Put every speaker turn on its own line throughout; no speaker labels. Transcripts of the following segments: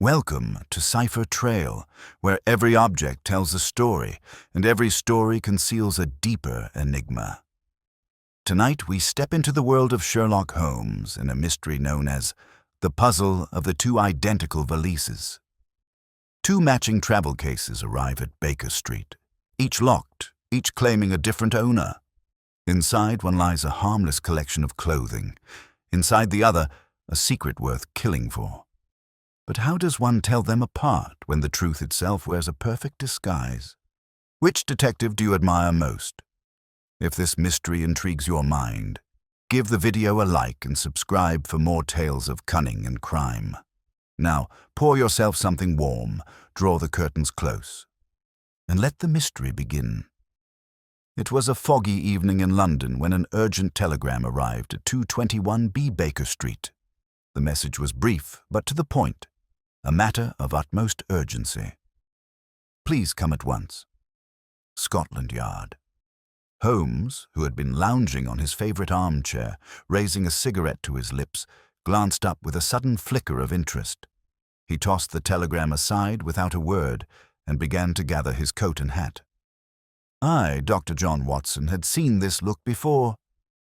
Welcome to Cipher Trail, where every object tells a story, and every story conceals a deeper enigma. Tonight we step into the world of Sherlock Holmes in a mystery known as the puzzle of the two identical valises. Two matching travel cases arrive at Baker Street, each locked, each claiming a different owner. Inside one lies a harmless collection of clothing, inside the other a secret worth killing for. But how does one tell them apart when the truth itself wears a perfect disguise? Which detective do you admire most? If this mystery intrigues your mind, give the video a like and subscribe for more tales of cunning and crime. Now, pour yourself something warm, draw the curtains close, and let the mystery begin. It was a foggy evening in London when an urgent telegram arrived at 221B Baker Street. The message was brief, but to the point. A matter of utmost urgency. Please come at once. Scotland Yard. Holmes, who had been lounging on his favorite armchair, raising a cigarette to his lips, glanced up with a sudden flicker of interest. He tossed the telegram aside without a word and began to gather his coat and hat. I, Dr. John Watson, had seen this look before,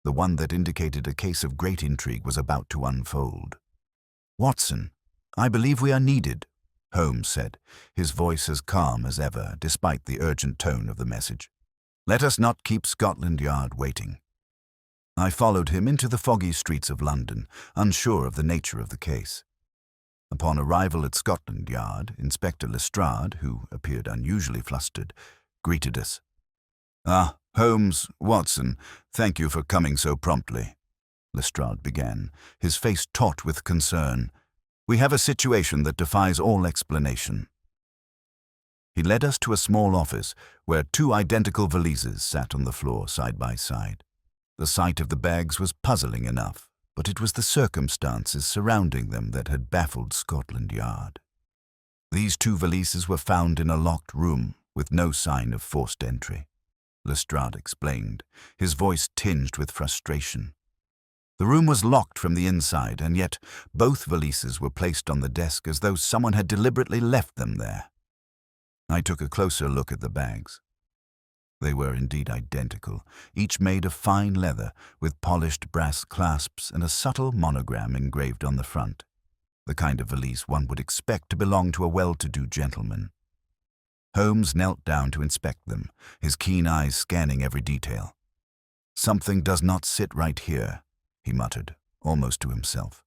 the one that indicated a case of great intrigue was about to unfold. Watson, I believe we are needed, Holmes said, his voice as calm as ever, despite the urgent tone of the message. Let us not keep Scotland Yard waiting. I followed him into the foggy streets of London, unsure of the nature of the case. Upon arrival at Scotland Yard, Inspector Lestrade, who appeared unusually flustered, greeted us. Ah, Holmes, Watson, thank you for coming so promptly, Lestrade began, his face taut with concern. We have a situation that defies all explanation. He led us to a small office where two identical valises sat on the floor side by side. The sight of the bags was puzzling enough, but it was the circumstances surrounding them that had baffled Scotland Yard. These two valises were found in a locked room with no sign of forced entry, Lestrade explained, his voice tinged with frustration. The room was locked from the inside, and yet both valises were placed on the desk as though someone had deliberately left them there. I took a closer look at the bags. They were indeed identical, each made of fine leather, with polished brass clasps and a subtle monogram engraved on the front, the kind of valise one would expect to belong to a well-to-do gentleman. Holmes knelt down to inspect them, his keen eyes scanning every detail. Something does not sit right here, he muttered, almost to himself.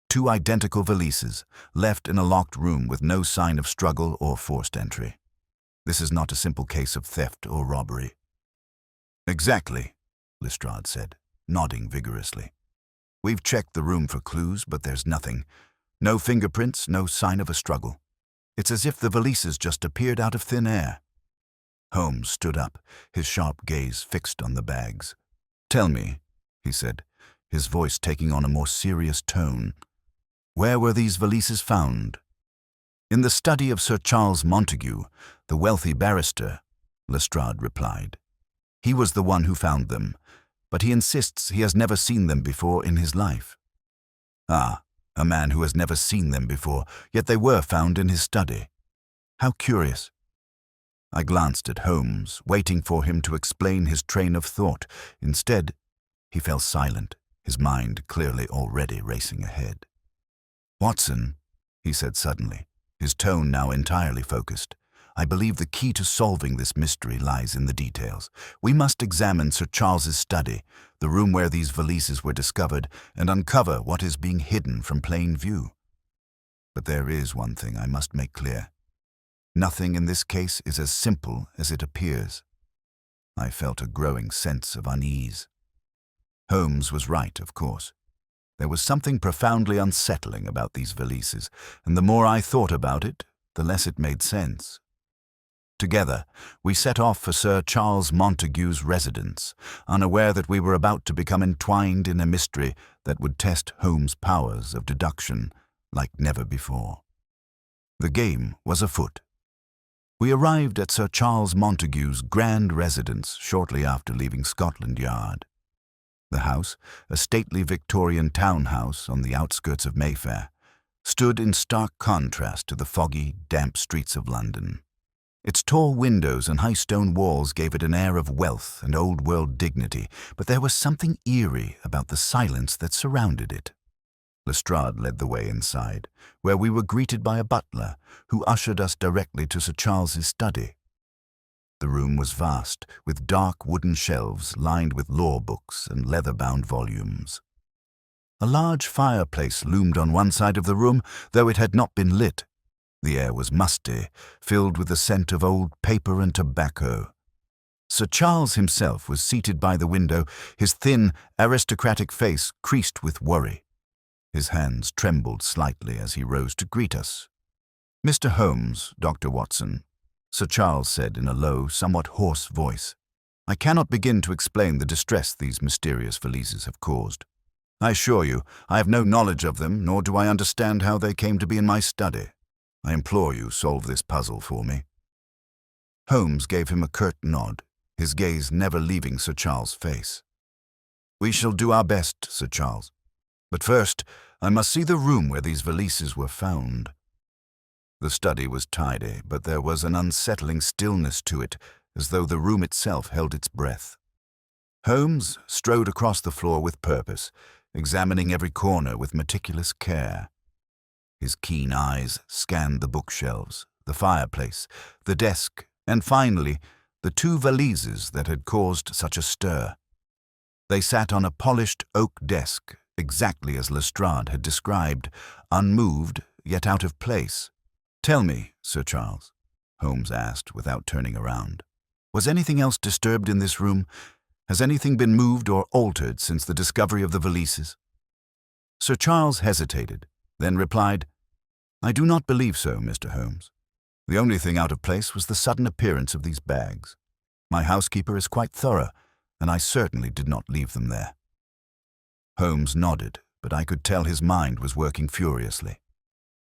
Two identical valises, left in a locked room with no sign of struggle or forced entry. This is not a simple case of theft or robbery. Exactly, Lestrade said, nodding vigorously. We've checked the room for clues, but there's nothing. No fingerprints, no sign of a struggle. It's as if the valises just appeared out of thin air. Holmes stood up, his sharp gaze fixed on the bags. Tell me, he said, his voice taking on a more serious tone. Where were these valises found? In the study of Sir Charles Montague, the wealthy barrister, Lestrade replied. He was the one who found them, but he insists he has never seen them before in his life. Ah, a man who has never seen them before, yet they were found in his study. How curious. I glanced at Holmes, waiting for him to explain his train of thought. Instead, he fell silent, his mind clearly already racing ahead. Watson, he said suddenly, his tone now entirely focused, I believe the key to solving this mystery lies in the details. We must examine Sir Charles's study, the room where these valises were discovered, and uncover what is being hidden from plain view. But there is one thing I must make clear. Nothing in this case is as simple as it appears. I felt a growing sense of unease. Holmes was right, of course. There was something profoundly unsettling about these valises, and the more I thought about it, the less it made sense. Together, we set off for Sir Charles Montague's residence, unaware that we were about to become entwined in a mystery that would test Holmes' powers of deduction like never before. The game was afoot. We arrived at Sir Charles Montague's grand residence shortly after leaving Scotland Yard. The house, a stately Victorian townhouse on the outskirts of Mayfair, stood in stark contrast to the foggy, damp streets of London. Its tall windows and high stone walls gave it an air of wealth and old-world dignity, but there was something eerie about the silence that surrounded it. Lestrade led the way inside, where we were greeted by a butler, who ushered us directly to Sir Charles's study. The room was vast, with dark wooden shelves lined with law books and leather-bound volumes. A large fireplace loomed on one side of the room, though it had not been lit. The air was musty, filled with the scent of old paper and tobacco. Sir Charles himself was seated by the window, his thin, aristocratic face creased with worry. His hands trembled slightly as he rose to greet us. "Mr. Holmes, Dr. Watson," Sir Charles said in a low, somewhat hoarse voice. "I cannot begin to explain the distress these mysterious valises have caused. I assure you, I have no knowledge of them, nor do I understand how they came to be in my study. I implore you, solve this puzzle for me." Holmes gave him a curt nod, his gaze never leaving Sir Charles' face. "We shall do our best, Sir Charles. But first, I must see the room where these valises were found." The study was tidy, but there was an unsettling stillness to it, as though the room itself held its breath. Holmes strode across the floor with purpose, examining every corner with meticulous care. His keen eyes scanned the bookshelves, the fireplace, the desk, and finally, the two valises that had caused such a stir. They sat on a polished oak desk, exactly as Lestrade had described, unmoved, yet out of place. "Tell me, Sir Charles," Holmes asked without turning around, "was anything else disturbed in this room? Has anything been moved or altered since the discovery of the valises?" Sir Charles hesitated, then replied, "I do not believe so, Mr. Holmes. The only thing out of place was the sudden appearance of these bags. My housekeeper is quite thorough, and I certainly did not leave them there." Holmes nodded, but I could tell his mind was working furiously.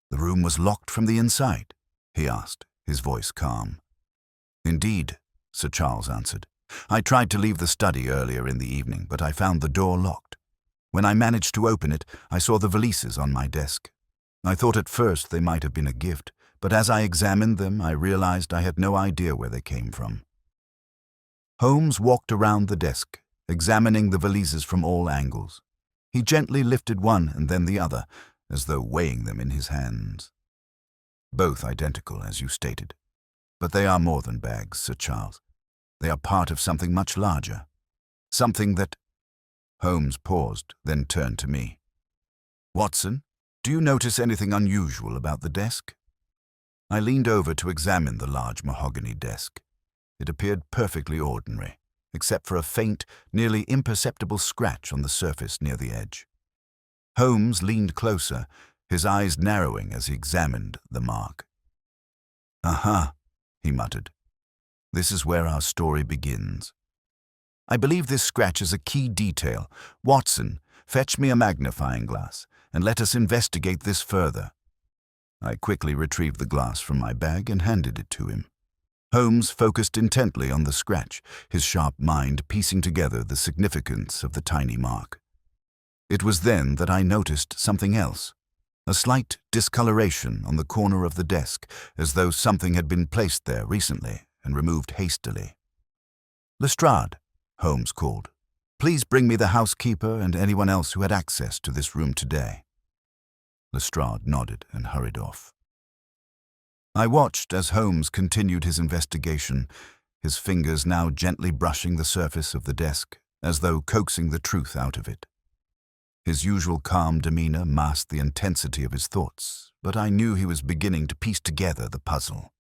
"The room was locked from the inside?" he asked, his voice calm. "Indeed," Sir Charles answered. "I tried to leave the study earlier in the evening, but I found the door locked. When I managed to open it, I saw the valises on my desk. I thought at first they might have been a gift, but as I examined them, I realized I had no idea where they came from." Holmes walked around the desk, examining the valises from all angles. He gently lifted one and then the other, as though weighing them in his hands. "Both identical, as you stated. But they are more than bags, Sir Charles. They are part of something much larger. Something that—" Holmes paused, then turned to me. "Watson, do you notice anything unusual about the desk?" I leaned over to examine the large mahogany desk. It appeared perfectly ordinary, except for a faint, nearly imperceptible scratch on the surface near the edge. Holmes leaned closer, his eyes narrowing as he examined the mark. "Aha," he muttered. "This is where our story begins. I believe this scratch is a key detail. Watson, fetch me a magnifying glass, and let us investigate this further." I quickly retrieved the glass from my bag and handed it to him. Holmes focused intently on the scratch, his sharp mind piecing together the significance of the tiny mark. It was then that I noticed something else, a slight discoloration on the corner of the desk, as though something had been placed there recently and removed hastily. "Lestrade," Holmes called, "please bring me the housekeeper and anyone else who had access to this room today." Lestrade nodded and hurried off. I watched as Holmes continued his investigation, his fingers now gently brushing the surface of the desk, as though coaxing the truth out of it. His usual calm demeanor masked the intensity of his thoughts, but I knew he was beginning to piece together the puzzle.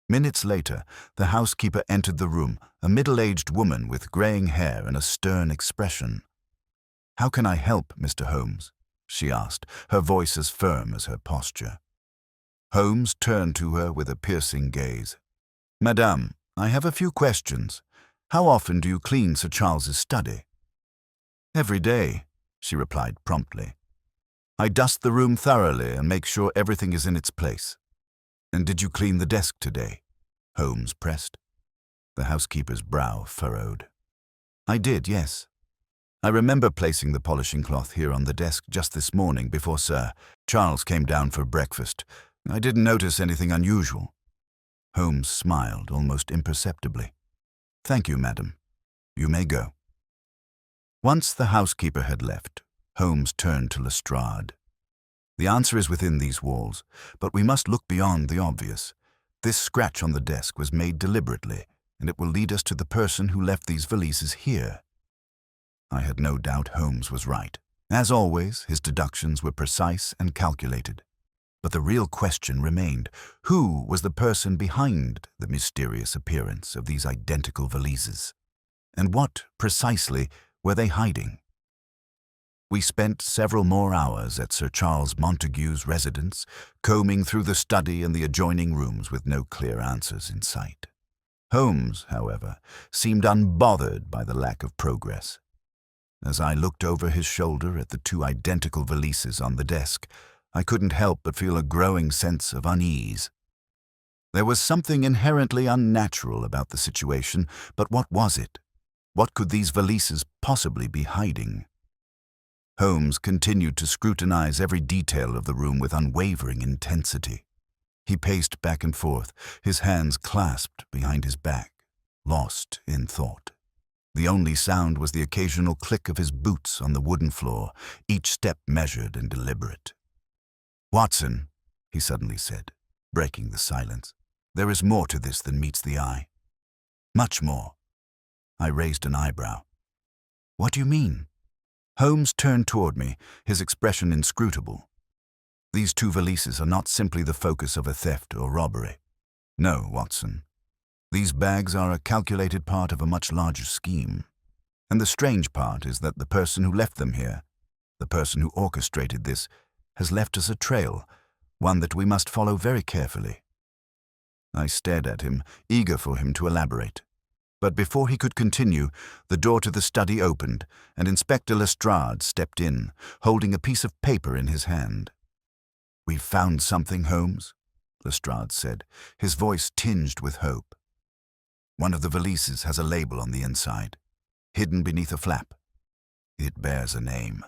Minutes later, the housekeeper entered the room, a middle-aged woman with graying hair and a stern expression. "How can I help, Mr. Holmes?" she asked, her voice as firm as her posture. Holmes turned to her with a piercing gaze. "Madame, I have a few questions. How often do you clean Sir Charles's study?" "Every day," she replied promptly. "I dust the room thoroughly and make sure everything is in its place." "And did you clean the desk today?" Holmes pressed. The housekeeper's brow furrowed. "I did, yes." I remember placing the polishing cloth here on the desk just this morning before Sir Charles came down for breakfast. I didn't notice anything unusual. Holmes smiled almost imperceptibly. Thank you, madam. You may go. Once the housekeeper had left, Holmes turned to Lestrade. The answer is within these walls, but we must look beyond the obvious. This scratch on the desk was made deliberately, and it will lead us to the person who left these valises here. I had no doubt Holmes was right. As always, his deductions were precise and calculated. But the real question remained: who was the person behind the mysterious appearance of these identical valises? And what, precisely, were they hiding? We spent several more hours at Sir Charles Montague's residence, combing through the study and the adjoining rooms with no clear answers in sight. Holmes, however, seemed unbothered by the lack of progress. As I looked over his shoulder at the two identical valises on the desk, I couldn't help but feel a growing sense of unease. There was something inherently unnatural about the situation, but what was it? What could these valises possibly be hiding? Holmes continued to scrutinize every detail of the room with unwavering intensity. He paced back and forth, his hands clasped behind his back, lost in thought. The only sound was the occasional click of his boots on the wooden floor, each step measured and deliberate. "Watson," he suddenly said, breaking the silence, "there is more to this than meets the eye. Much more." I raised an eyebrow. "What do you mean?" Holmes turned toward me, his expression inscrutable. "These two valises are not simply the focus of a theft or robbery. No, Watson. These bags are a calculated part of a much larger scheme. And the strange part is that the person who left them here, the person who orchestrated this, has left us a trail, one that we must follow very carefully." I stared at him, eager for him to elaborate. But before he could continue, the door to the study opened, and Inspector Lestrade stepped in, holding a piece of paper in his hand. "We've found something, Holmes," Lestrade said, his voice tinged with hope. "One of the valises has a label on the inside, hidden beneath a flap. It bears a name."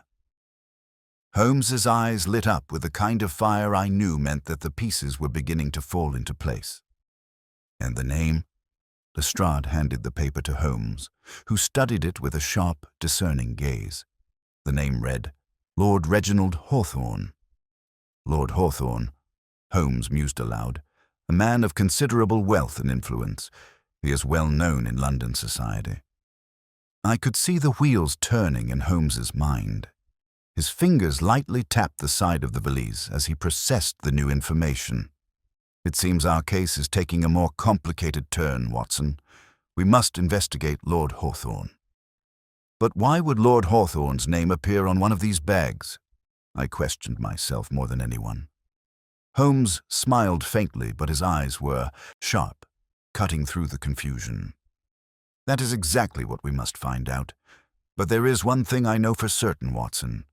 Holmes's eyes lit up with the kind of fire I knew meant that the pieces were beginning to fall into place. "And the name?" Lestrade handed the paper to Holmes, who studied it with a sharp, discerning gaze. The name read, Lord Reginald Hawthorne. Lord Hawthorne, Holmes mused aloud, a man of considerable wealth and influence. He is well known in London society. I could see the wheels turning in Holmes's mind. His fingers lightly tapped the side of the valise as he processed the new information. "It seems our case is taking a more complicated turn, Watson. We must investigate Lord Hawthorne." "But why would Lord Hawthorne's name appear on one of these bags?" I questioned myself more than anyone. Holmes smiled faintly, but his eyes were sharp, cutting through the confusion. "That is exactly what we must find out. But there is one thing I know for certain, Watson.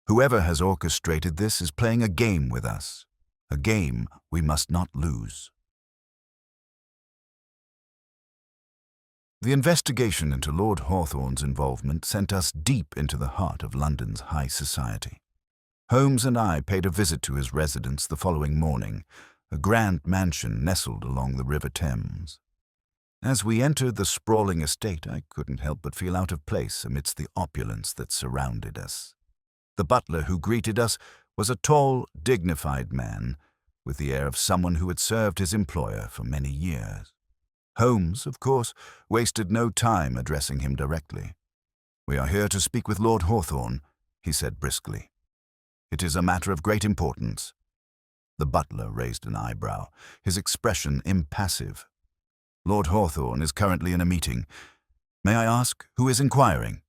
Whoever has orchestrated this is playing a game with us. A game we must not lose." The investigation into Lord Hawthorne's involvement sent us deep into the heart of London's high society. Holmes and I paid a visit to his residence the following morning, a grand mansion nestled along the River Thames. As we entered the sprawling estate, I couldn't help but feel out of place amidst the opulence that surrounded us. The butler who greeted us was a tall, dignified man, with the air of someone who had served his employer for many years. Holmes, of course, wasted no time addressing him directly. "We are here to speak with Lord Hawthorne," he said briskly. "It is a matter of great importance." The butler raised an eyebrow, his expression impassive. "Lord Hawthorne is currently in a meeting. May I ask who is inquiring?"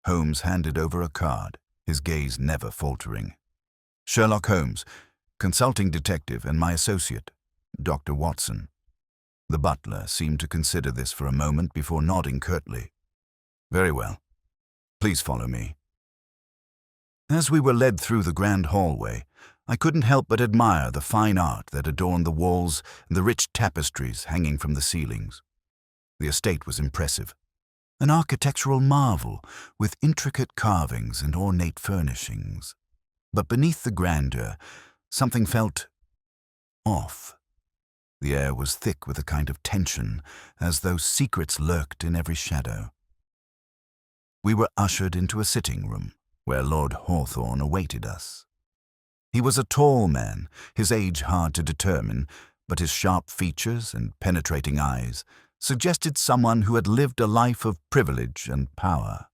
Holmes handed over a card, his gaze never faltering. "Sherlock Holmes, consulting detective and my associate, Dr. Watson." The butler seemed to consider this for a moment before nodding curtly. "Very well. Please follow me." As we were led through the grand hallway, I couldn't help but admire the fine art that adorned the walls and the rich tapestries hanging from the ceilings. The estate was impressive. an architectural marvel with intricate carvings and ornate furnishings. But beneath the grandeur, something felt off. The air was thick with a kind of tension, as though secrets lurked in every shadow. We were ushered into a sitting room, where Lord Hawthorne awaited us. He was a tall man, his age hard to determine, but his sharp features and penetrating eyes suggested someone who had lived a life of privilege and power.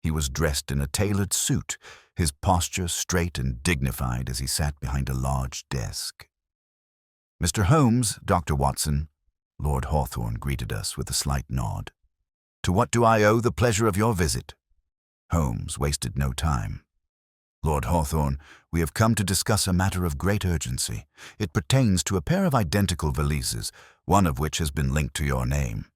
He was dressed in a tailored suit, his posture straight and dignified as he sat behind a large desk. "Mr. Holmes, Dr. Watson," Lord Hawthorne greeted us with a slight nod. "To what do I owe the pleasure of your visit?" Holmes wasted no time. "Lord Hawthorne, we have come to discuss a matter of great urgency. It pertains to a pair of identical valises, one of which has been linked to your name."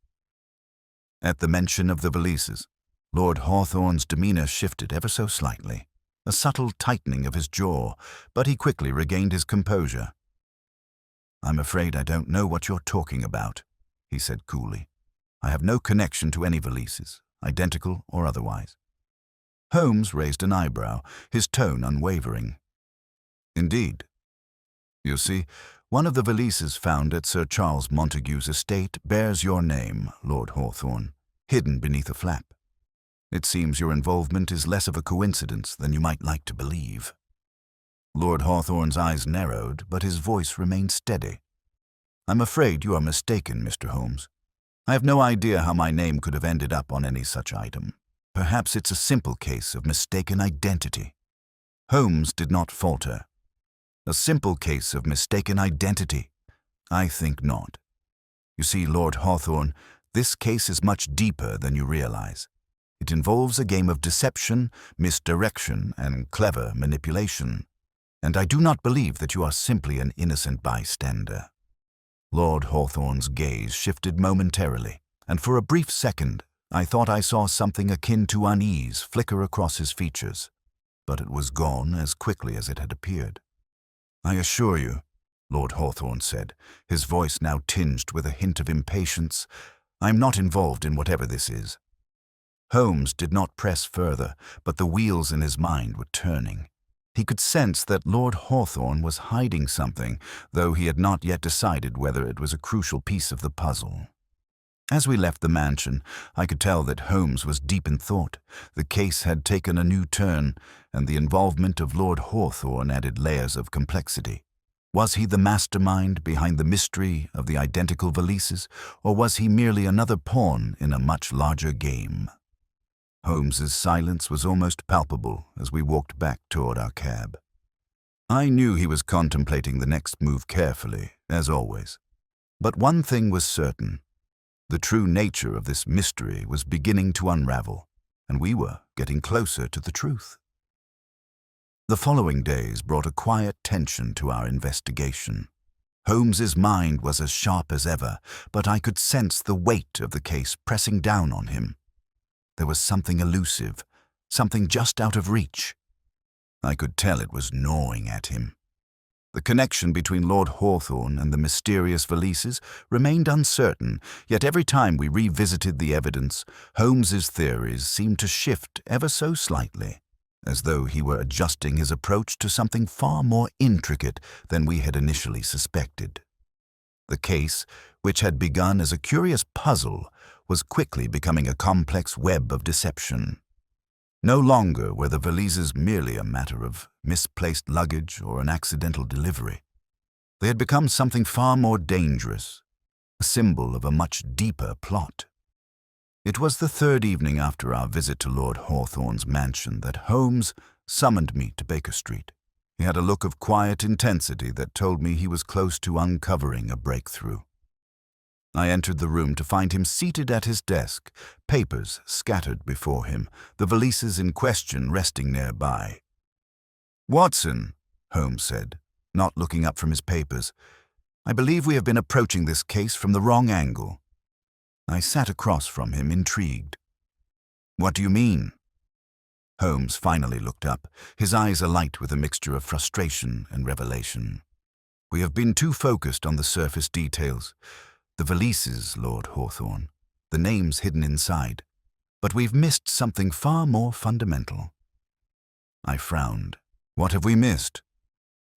At the mention of the valises, Lord Hawthorne's demeanor shifted ever so slightly, a subtle tightening of his jaw, but he quickly regained his composure. "I'm afraid I don't know what you're talking about," he said coolly. "I have no connection to any valises, identical or otherwise." Holmes raised an eyebrow, his tone unwavering. "Indeed. You see, one of the valises found at Sir Charles Montague's estate bears your name, Lord Hawthorne, hidden beneath a flap. It seems your involvement is less of a coincidence than you might like to believe." Lord Hawthorne's eyes narrowed, but his voice remained steady. "I'm afraid you are mistaken, Mr. Holmes. I have no idea how my name could have ended up on any such item. Perhaps it's a simple case of mistaken identity." Holmes did not falter. "A simple case of mistaken identity? I think not. You see, Lord Hawthorne, this case is much deeper than you realize. It involves a game of deception, misdirection, and clever manipulation. And I do not believe that you are simply an innocent bystander." Lord Hawthorne's gaze shifted momentarily, and for a brief second I thought I saw something akin to unease flicker across his features, but it was gone as quickly as it had appeared. "I assure you," Lord Hawthorne said, his voice now tinged with a hint of impatience, "I am not involved in whatever this is." Holmes did not press further, but the wheels in his mind were turning. He could sense that Lord Hawthorne was hiding something, though he had not yet decided whether it was a crucial piece of the puzzle. As we left the mansion, I could tell that Holmes was deep in thought. The case had taken a new turn, and the involvement of Lord Hawthorne added layers of complexity. Was he the mastermind behind the mystery of the identical valises, or was he merely another pawn in a much larger game? Holmes's silence was almost palpable as we walked back toward our cab. I knew he was contemplating the next move carefully, as always. But one thing was certain. The true nature of this mystery was beginning to unravel, and we were getting closer to the truth. The following days brought a quiet tension to our investigation. Holmes's mind was as sharp as ever, but I could sense the weight of the case pressing down on him. There was something elusive, something just out of reach. I could tell it was gnawing at him. The connection between Lord Hawthorne and the mysterious valises remained uncertain, yet every time we revisited the evidence, Holmes's theories seemed to shift ever so slightly, as though he were adjusting his approach to something far more intricate than we had initially suspected. The case, which had begun as a curious puzzle, was quickly becoming a complex web of deception. No longer were the valises merely a matter of misplaced luggage or an accidental delivery. They had become something far more dangerous, a symbol of a much deeper plot. It was the third evening after our visit to Lord Hawthorne's mansion that Holmes summoned me to Baker Street. He had a look of quiet intensity that told me he was close to uncovering a breakthrough. I entered the room to find him seated at his desk, papers scattered before him, the valises in question resting nearby. "Watson," Holmes said, not looking up from his papers, "I believe we have been approaching this case from the wrong angle." I sat across from him, intrigued. "What do you mean?" Holmes finally looked up, his eyes alight with a mixture of frustration and revelation. "We have been too focused on the surface details. The valises, Lord Hawthorne, the names hidden inside. but we've missed something far more fundamental." I frowned. "What have we missed?"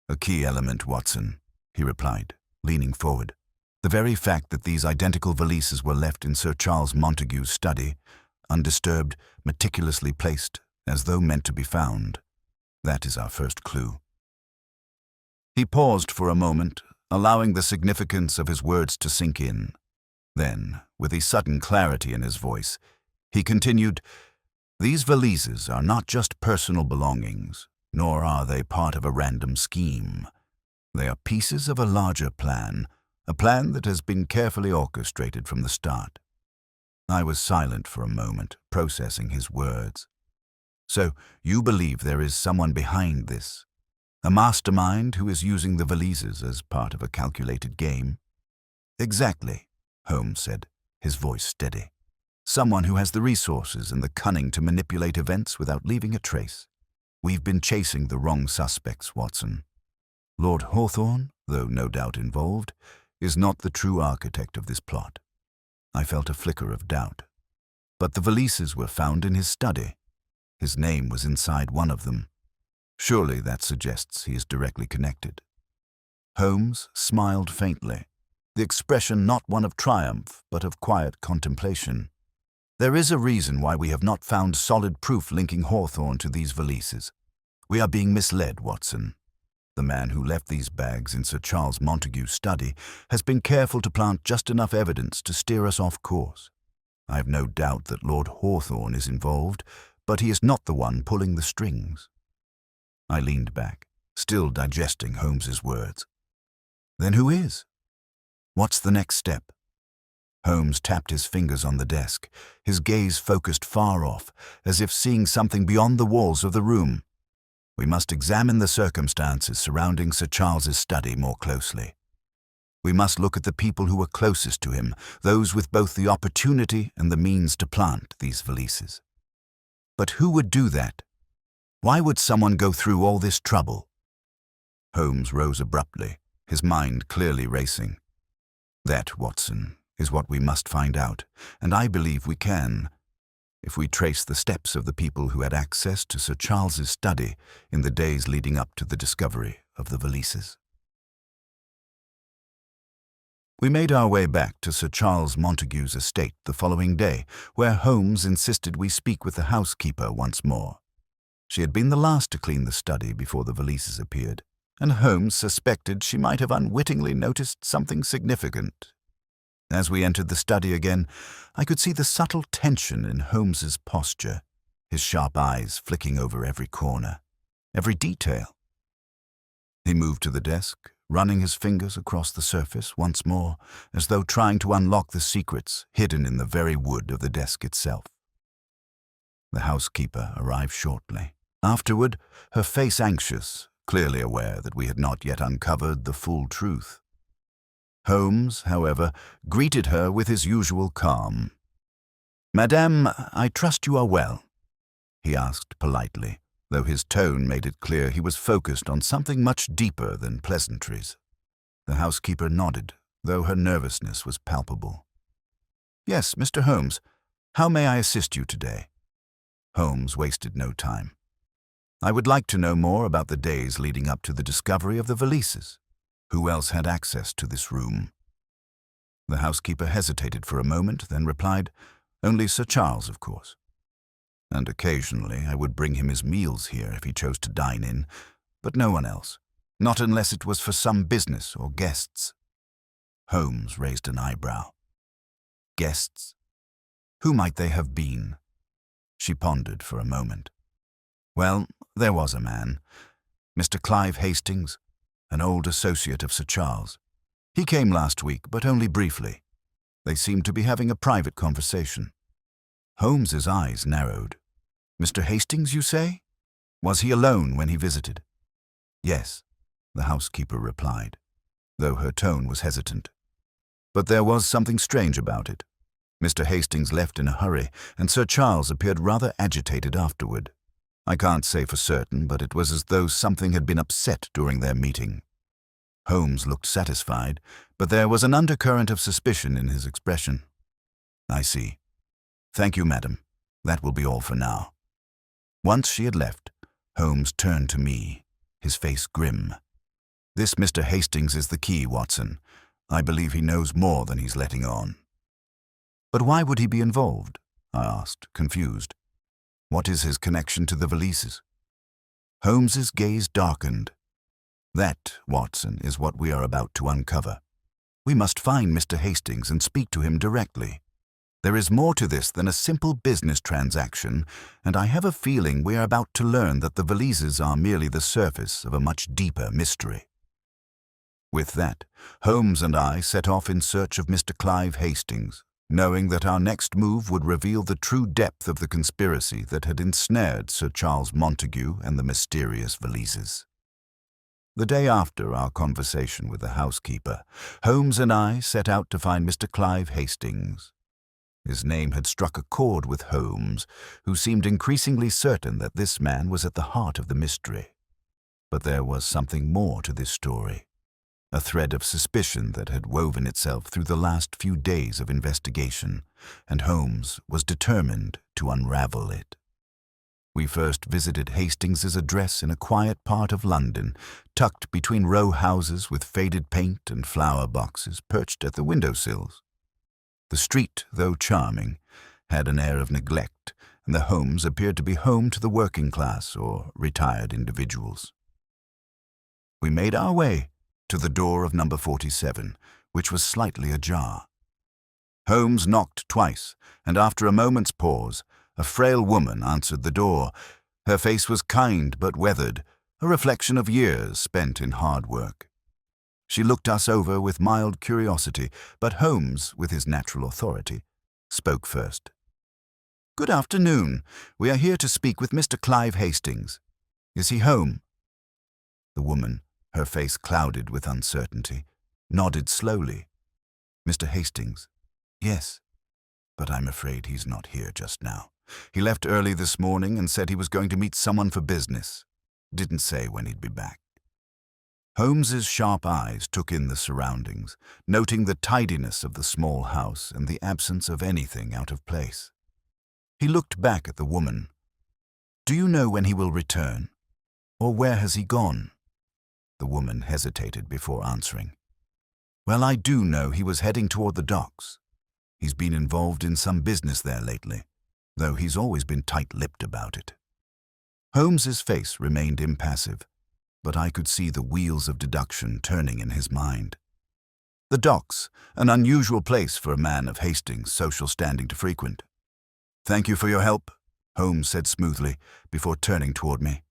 "A key element, Watson," he replied, leaning forward. "The very fact that these identical valises were left in Sir Charles Montague's study, undisturbed, meticulously placed, as though meant to be found. That is our first clue." He paused for a moment, allowing the significance of his words to sink in. Then, with a sudden clarity in his voice, he continued, "These valises are not just personal belongings, nor are they part of a random scheme. They are pieces of a larger plan, a plan that has been carefully orchestrated from the start." I was silent for a moment, processing his words. "So, you believe there is someone behind this? A mastermind who is using the valises as part of a calculated game?" "Exactly," Holmes said, his voice steady. "Someone who has the resources and the cunning to manipulate events without leaving a trace. We've been chasing the wrong suspects, Watson. Lord Hawthorne, though no doubt involved, is not the true architect of this plot." I felt a flicker of doubt. "But the valises were found in his study. His name was inside one of them. Surely that suggests he is directly connected." Holmes smiled faintly, the expression not one of triumph, but of quiet contemplation. "There is a reason why we have not found solid proof linking Hawthorne to these valises. We are being misled, Watson. The man who left these bags in Sir Charles Montague's study has been careful to plant just enough evidence to steer us off course. I have no doubt that Lord Hawthorne is involved, but he is not the one pulling the strings." I leaned back, still digesting Holmes's words. "Then who is? What's the next step?" Holmes tapped his fingers on the desk, his gaze focused far off, as if seeing something beyond the walls of the room. "We must examine the circumstances surrounding Sir Charles's study more closely. We must look at the people who were closest to him, those with both the opportunity and the means to plant these valises. But who would do that? Why would someone go through all this trouble?" Holmes rose abruptly, his mind clearly racing. "That, Watson, is what we must find out, and I believe we can, if we trace the steps of the people who had access to Sir Charles's study in the days leading up to the discovery of the valises." We made our way back to Sir Charles Montague's estate the following day, where Holmes insisted we speak with the housekeeper once more. She had been the last to clean the study before the valises appeared, and Holmes suspected she might have unwittingly noticed something significant. As we entered the study again, I could see the subtle tension in Holmes's posture, his sharp eyes flicking over every corner, every detail. He moved to the desk, running his fingers across the surface once more, as though trying to unlock the secrets hidden in the very wood of the desk itself. The housekeeper arrived shortly. Afterward, her face anxious, clearly aware that we had not yet uncovered the full truth. Holmes, however, greeted her with his usual calm. "Madame, I trust you are well?" he asked politely, though his tone made it clear he was focused on something much deeper than pleasantries. The housekeeper nodded, though her nervousness was palpable. "Yes, Mr. Holmes. How may I assist you today?" Holmes wasted no time. "I would like to know more about the days leading up to the discovery of the valises. Who else had access to this room?" The housekeeper hesitated for a moment, then replied, "Only Sir Charles, of course. And occasionally I would bring him his meals here if he chose to dine in, but no one else, not unless it was for some business or guests." Holmes raised an eyebrow. "Guests? Who might they have been?" She pondered for a moment. "Well, there was a man, Mr. Clive Hastings, an old associate of Sir Charles. He came last week, but only briefly. They seemed to be having a private conversation." Holmes's eyes narrowed. "Mr. Hastings, you say? Was he alone when he visited?" "Yes," the housekeeper replied, though her tone was hesitant. "But there was something strange about it. Mr. Hastings left in a hurry, and Sir Charles appeared rather agitated afterward. I can't say for certain, but it was as though something had been upset during their meeting." Holmes looked satisfied, but there was an undercurrent of suspicion in his expression. "I see. Thank you, madam. That will be all for now." Once she had left, Holmes turned to me, his face grim. "This Mr. Hastings is the key, Watson. I believe he knows more than he's letting on." "But why would he be involved?" I asked, confused. "What is his connection to the Valises?" Holmes's gaze darkened. "That, Watson, is what we are about to uncover. We must find Mr. Hastings and speak to him directly. There is more to this than a simple business transaction, and I have a feeling we are about to learn that the Valises are merely the surface of a much deeper mystery." With that, Holmes and I set off in search of Mr. Clive Hastings, knowing that our next move would reveal the true depth of the conspiracy that had ensnared Sir Charles Montague and the mysterious Valises. The day after our conversation with the housekeeper, Holmes and I set out to find Mr. Clive Hastings. His name had struck a chord with Holmes, who seemed increasingly certain that this man was at the heart of the mystery. But there was something more to this story, a thread of suspicion that had woven itself through the last few days of investigation, and Holmes was determined to unravel it. We first visited Hastings's address in a quiet part of London, tucked between row houses with faded paint and flower boxes perched at the windowsills. The street, though charming, had an air of neglect, and the homes appeared to be home to the working class or retired individuals. We made our way to the door of number 47, which was slightly ajar. Holmes knocked twice, and after a moment's pause, a frail woman answered the door. Her face was kind but weathered, a reflection of years spent in hard work. She looked us over with mild curiosity, but Holmes, with his natural authority, spoke first. "Good afternoon. We are here to speak with Mr. Clive Hastings. Is he home?" The woman, her face clouded with uncertainty, nodded slowly. "Mr. Hastings? Yes, but I'm afraid he's not here just now. He left early this morning and said he was going to meet someone for business. Didn't say when he'd be back." Holmes's sharp eyes took in the surroundings, noting the tidiness of the small house and the absence of anything out of place. He looked back at the woman. "Do you know when he will return? Or where has he gone?" The woman hesitated before answering. "Well, I do know he was heading toward the docks. He's been involved in some business there lately, though he's always been tight-lipped about it." Holmes's face remained impassive, but I could see the wheels of deduction turning in his mind. The docks, an unusual place for a man of Hastings' social standing to frequent. "Thank you for your help," Holmes said smoothly, before turning toward me.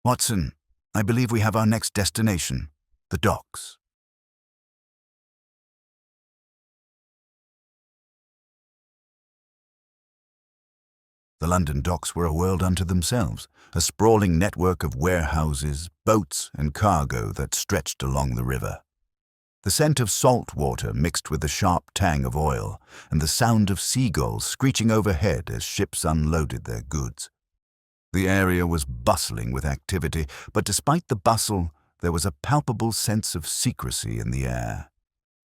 "Watson, I believe we have our next destination, the docks." The London docks were a world unto themselves, a sprawling network of warehouses, boats, and cargo that stretched along the river. The scent of salt water mixed with the sharp tang of oil, and the sound of seagulls screeching overhead as ships unloaded their goods. The area was bustling with activity, but despite the bustle, there was a palpable sense of secrecy in the air.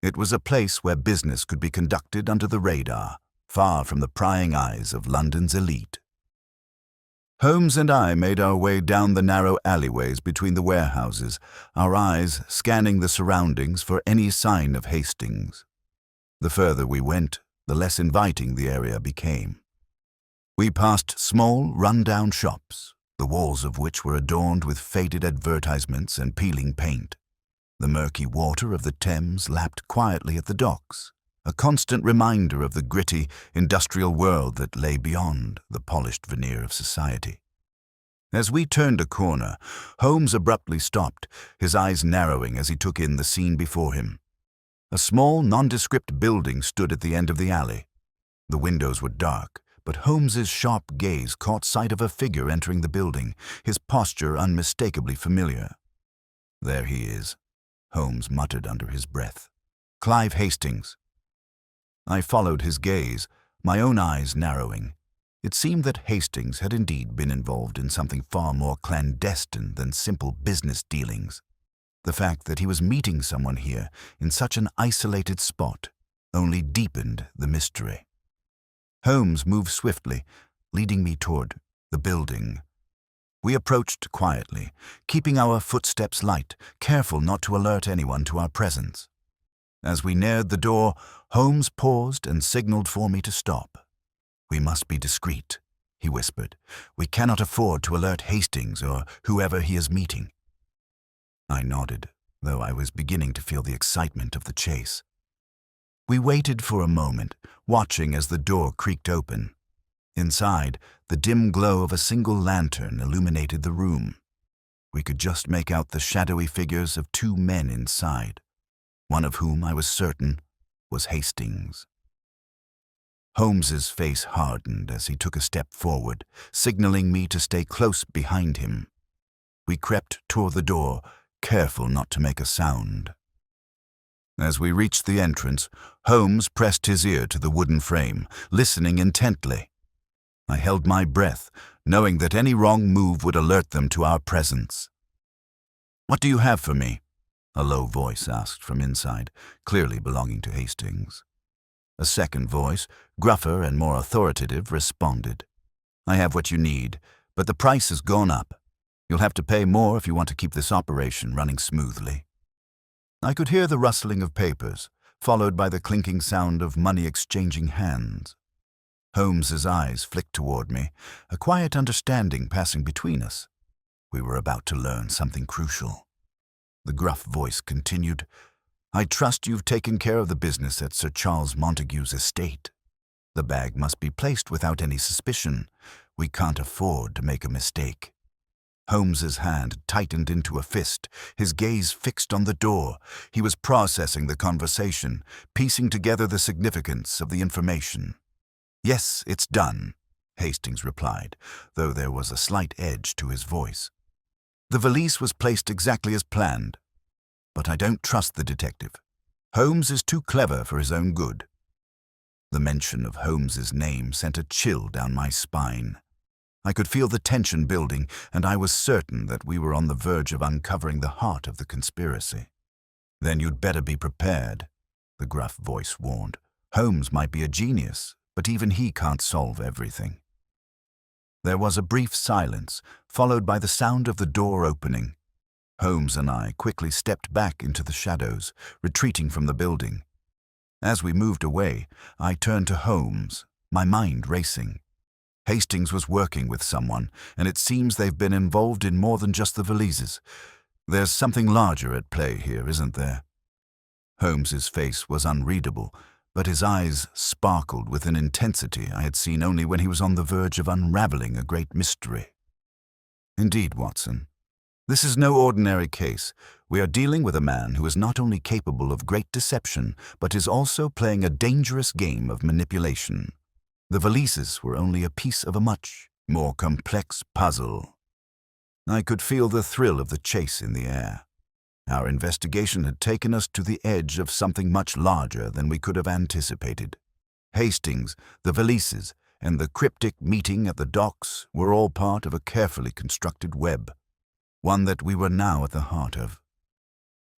It was a place where business could be conducted under the radar, far from the prying eyes of London's elite. Holmes and I made our way down the narrow alleyways between the warehouses, our eyes scanning the surroundings for any sign of Hastings. The further we went, the less inviting the area became. We passed small, run-down shops, the walls of which were adorned with faded advertisements and peeling paint. The murky water of the Thames lapped quietly at the docks, a constant reminder of the gritty, industrial world that lay beyond the polished veneer of society. As we turned a corner, Holmes abruptly stopped, his eyes narrowing as he took in the scene before him. A small, nondescript building stood at the end of the alley. The windows were dark, but Holmes's sharp gaze caught sight of a figure entering the building, his posture unmistakably familiar. "There he is," Holmes muttered under his breath. "Clive Hastings." I followed his gaze, my own eyes narrowing. It seemed that Hastings had indeed been involved in something far more clandestine than simple business dealings. The fact that he was meeting someone here in such an isolated spot only deepened the mystery. Holmes moved swiftly, leading me toward the building. We approached quietly, keeping our footsteps light, careful not to alert anyone to our presence. As we neared the door, Holmes paused and signaled for me to stop. "We must be discreet," he whispered. "We cannot afford to alert Hastings or whoever he is meeting." I nodded, though I was beginning to feel the excitement of the chase. We waited for a moment, watching as the door creaked open. Inside, the dim glow of a single lantern illuminated the room. We could just make out the shadowy figures of two men inside, one of whom I was certain was Hastings. Holmes's face hardened as he took a step forward, signaling me to stay close behind him. We crept toward the door, careful not to make a sound. As we reached the entrance, Holmes pressed his ear to the wooden frame, listening intently. I held my breath, knowing that any wrong move would alert them to our presence. "What do you have for me?" a low voice asked from inside, clearly belonging to Hastings. A second voice, gruffer and more authoritative, responded. "I have what you need, but the price has gone up. You'll have to pay more if you want to keep this operation running smoothly." I could hear the rustling of papers, followed by the clinking sound of money-exchanging hands. Holmes's eyes flicked toward me, a quiet understanding passing between us. We were about to learn something crucial. The gruff voice continued, "I trust you've taken care of the business at Sir Charles Montague's estate. The bag must be placed without any suspicion. We can't afford to make a mistake." Holmes's hand tightened into a fist, his gaze fixed on the door. He was processing the conversation, piecing together the significance of the information. "Yes, it's done," Hastings replied, though there was a slight edge to his voice. "The valise was placed exactly as planned. But I don't trust the detective. Holmes is too clever for his own good." The mention of Holmes's name sent a chill down my spine. I could feel the tension building, and I was certain that we were on the verge of uncovering the heart of the conspiracy. "Then you'd better be prepared," the gruff voice warned. "Holmes might be a genius, but even he can't solve everything." There was a brief silence, followed by the sound of the door opening. Holmes and I quickly stepped back into the shadows, retreating from the building. As we moved away, I turned to Holmes, my mind racing. Hastings was working with someone, and it seems they've been involved in more than just the Valises. There's something larger at play here, isn't there? Holmes's face was unreadable, but his eyes sparkled with an intensity I had seen only when he was on the verge of unraveling a great mystery. "Indeed, Watson. This is no ordinary case. We are dealing with a man who is not only capable of great deception, but is also playing a dangerous game of manipulation. The Valises were only a piece of a much more complex puzzle." I could feel the thrill of the chase in the air. Our investigation had taken us to the edge of something much larger than we could have anticipated. Hastings, the Valises, and the cryptic meeting at the docks were all part of a carefully constructed web, one that we were now at the heart of.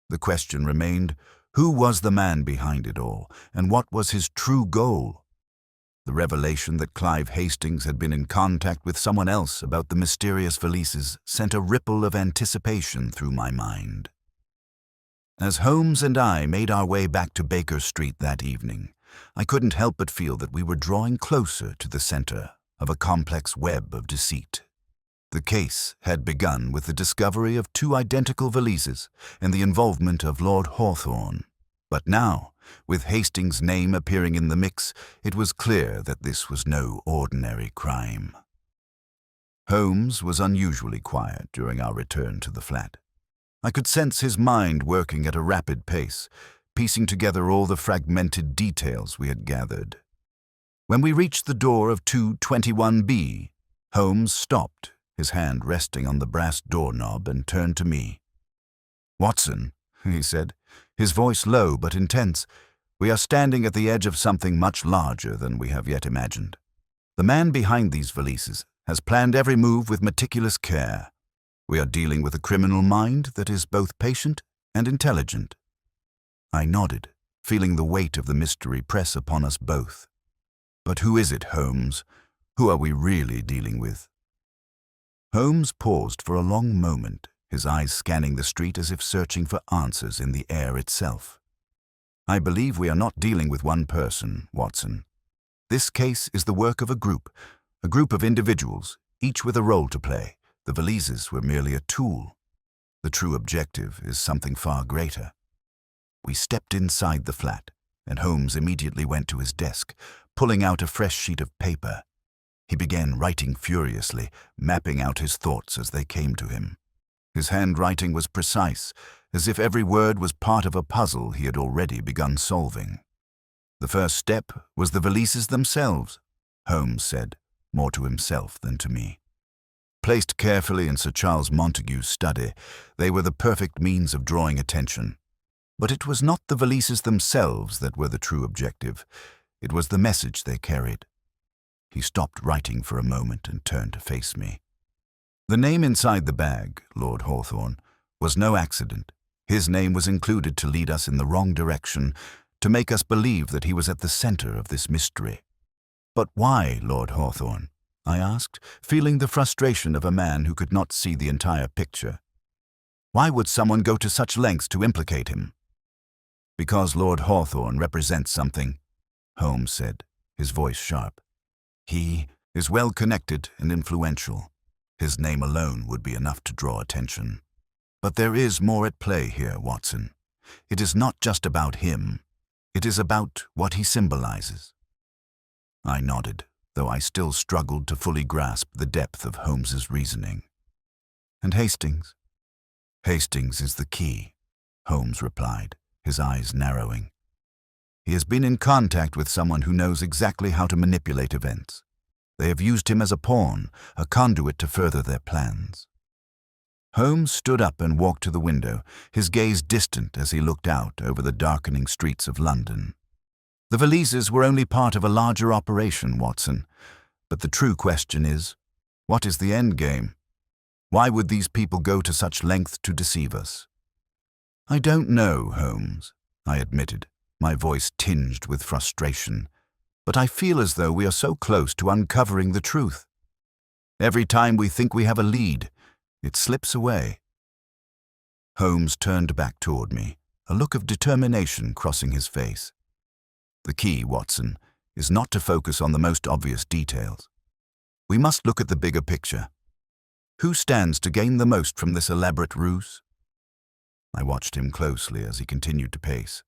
The question remained, who was the man behind it all, and what was his true goal? The revelation that Clive Hastings had been in contact with someone else about the mysterious Valises sent a ripple of anticipation through my mind. As Holmes and I made our way back to Baker Street that evening, I couldn't help but feel that we were drawing closer to the center of a complex web of deceit. The case had begun with the discovery of two identical Valises and the involvement of Lord Hawthorne. But now, with Hastings' name appearing in the mix, it was clear that this was no ordinary crime. Holmes was unusually quiet during our return to the flat. I could sense his mind working at a rapid pace, piecing together all the fragmented details we had gathered. When we reached the door of 221B, Holmes stopped, his hand resting on the brass doorknob, and turned to me. "Watson," he said, his voice low but intense, "we are standing at the edge of something much larger than we have yet imagined. The man behind these Valises has planned every move with meticulous care. We are dealing with a criminal mind that is both patient and intelligent." I nodded, feeling the weight of the mystery press upon us both. "But who is it, Holmes? Who are we really dealing with? Holmes paused for a long moment, his eyes scanning the street as if searching for answers in the air itself. I believe we are not dealing with one person, Watson. This case is the work of a group of individuals, each with a role to play. The Valises were merely a tool. The true objective is something far greater. We stepped inside the flat, and Holmes immediately went to his desk, pulling out a fresh sheet of paper. He began writing furiously, mapping out his thoughts as they came to him. His handwriting was precise, as if every word was part of a puzzle he had already begun solving. The first step was the Valises themselves, Holmes said, more to himself than to me. Placed carefully in Sir Charles Montague's study, they were the perfect means of drawing attention. But it was not the Valises themselves that were the true objective. It was the message they carried. He stopped writing for a moment and turned to face me. The name inside the bag, Lord Hawthorne, was no accident. His name was included to lead us in the wrong direction, to make us believe that he was at the center of this mystery. But why Lord Hawthorne? I asked, feeling the frustration of a man who could not see the entire picture. Why would someone go to such lengths to implicate him? Because Lord Hawthorne represents something, Holmes said, his voice sharp. He is well connected and influential. His name alone would be enough to draw attention. But there is more at play here, Watson. It is not just about him. It is about what he symbolizes. I nodded, though I still struggled to fully grasp the depth of Holmes's reasoning. And Hastings? Hastings is the key, Holmes replied, his eyes narrowing. He has been in contact with someone who knows exactly how to manipulate events. They have used him as a pawn, a conduit to further their plans. Holmes stood up and walked to the window, his gaze distant as he looked out over the darkening streets of London. The Valises were only part of a larger operation, Watson. But the true question is, what is the end game? Why would these people go to such length to deceive us? I don't know, Holmes, I admitted, my voice tinged with frustration. But I feel as though we are so close to uncovering the truth. Every time we think we have a lead, it slips away. Holmes turned back toward me, a look of determination crossing his face. The key, Watson, is not to focus on the most obvious details. We must look at the bigger picture. Who stands to gain the most from this elaborate ruse? I watched him closely as he continued to pace.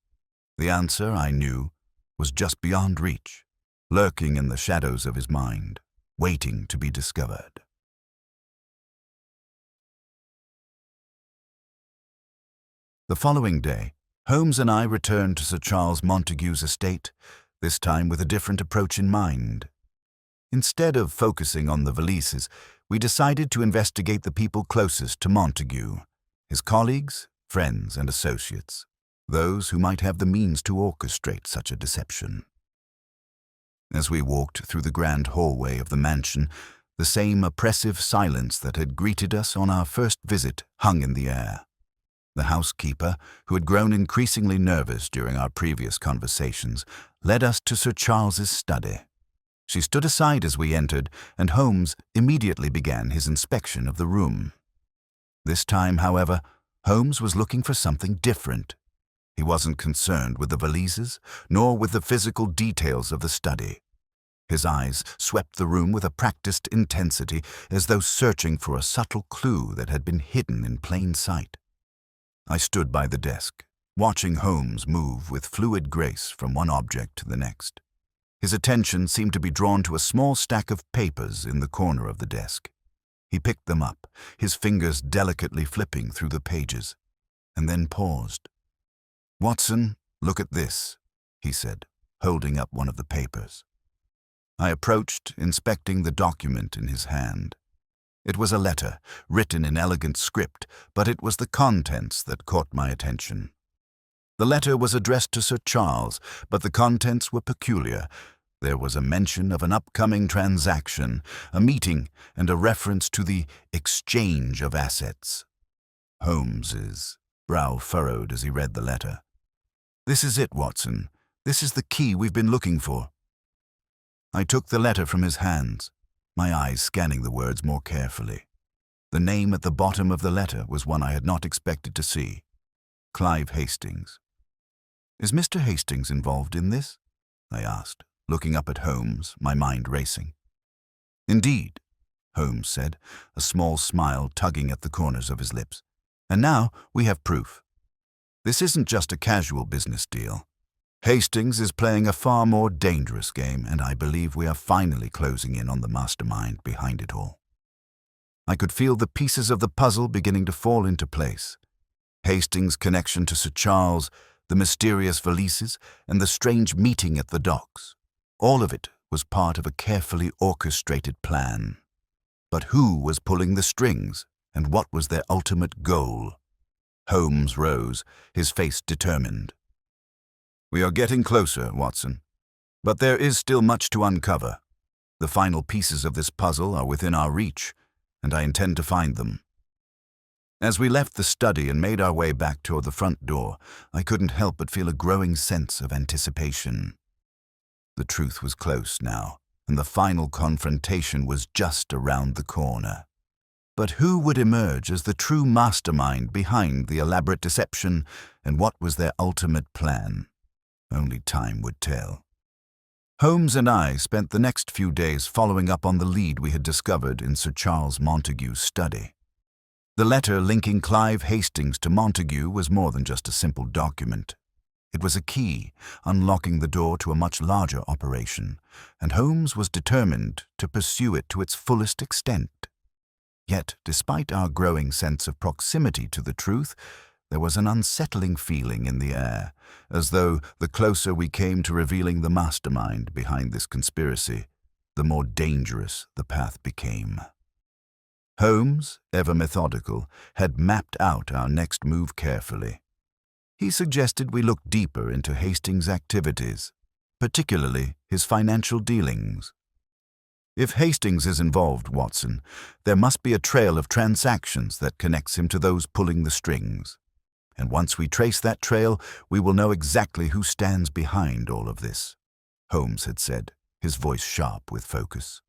The answer, I knew, was just beyond reach, lurking in the shadows of his mind, waiting to be discovered. The following day, Holmes and I returned to Sir Charles Montague's estate, this time with a different approach in mind. Instead of focusing on the Valises, we decided to investigate the people closest to Montague, his colleagues, friends, and associates, those who might have the means to orchestrate such a deception. As we walked through the grand hallway of the mansion, the same oppressive silence that had greeted us on our first visit hung in the air. The housekeeper, who had grown increasingly nervous during our previous conversations, led us to Sir Charles's study. She stood aside as we entered, and Holmes immediately began his inspection of the room. This time, however, Holmes was looking for something different. He wasn't concerned with the Valises, nor with the physical details of the study. His eyes swept the room with a practiced intensity, as though searching for a subtle clue that had been hidden in plain sight. I stood by the desk, watching Holmes move with fluid grace from one object to the next. His attention seemed to be drawn to a small stack of papers in the corner of the desk. He picked them up, his fingers delicately flipping through the pages, and then paused. "Watson, look at this," he said, holding up one of the papers. I approached, inspecting the document in his hand. It was a letter, written in elegant script, but it was the contents that caught my attention. The letter was addressed to Sir Charles, but the contents were peculiar. There was a mention of an upcoming transaction, a meeting, and a reference to the exchange of assets. Holmes's brow furrowed as he read the letter. "This is it, Watson. This is the key we've been looking for." I took the letter from his hands. my eyes scanning the words more carefully. The name at the bottom of the letter was one I had not expected to see. Clive Hastings. "Is Mr. Hastings involved in this?" I asked, looking up at Holmes, my mind racing. "Indeed," Holmes said, a small smile tugging at the corners of his lips. "And now we have proof. This isn't just a casual business deal. Hastings is playing a far more dangerous game, and I believe we are finally closing in on the mastermind behind it all." I could feel the pieces of the puzzle beginning to fall into place. Hastings' connection to Sir Charles, the mysterious Valises, and the strange meeting at the docks. All of it was part of a carefully orchestrated plan. But who was pulling the strings, and what was their ultimate goal? Holmes rose, his face determined. "We are getting closer, Watson. But there is still much to uncover. The final pieces of this puzzle are within our reach, and I intend to find them." As we left the study and made our way back toward the front door, I couldn't help but feel a growing sense of anticipation. The truth was close now, and the final confrontation was just around the corner. But who would emerge as the true mastermind behind the elaborate deception, and what was their ultimate plan? Only time would tell. Holmes and I spent the next few days following up on the lead we had discovered in Sir Charles Montague's study. The letter linking Clive Hastings to Montague was more than just a simple document. It was a key, unlocking the door to a much larger operation, and Holmes was determined to pursue it to its fullest extent. Yet, despite our growing sense of proximity to the truth, there was an unsettling feeling in the air, as though the closer we came to revealing the mastermind behind this conspiracy, the more dangerous the path became. Holmes, ever methodical, had mapped out our next move carefully. He suggested we look deeper into Hastings' activities, particularly his financial dealings. "If Hastings is involved, Watson, there must be a trail of transactions that connects him to those pulling the strings. And once we trace that trail, we will know exactly who stands behind all of this," Holmes had said, his voice sharp with focus.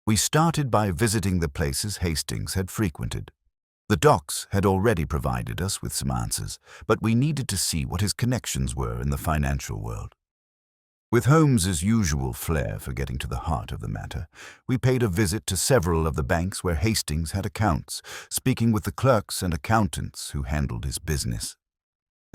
We started by visiting the places Hastings had frequented. The docks had already provided us with some answers, but we needed to see what his connections were in the financial world. With Holmes's usual flair for getting to the heart of the matter, we paid a visit to several of the banks where Hastings had accounts, speaking with the clerks and accountants who handled his business.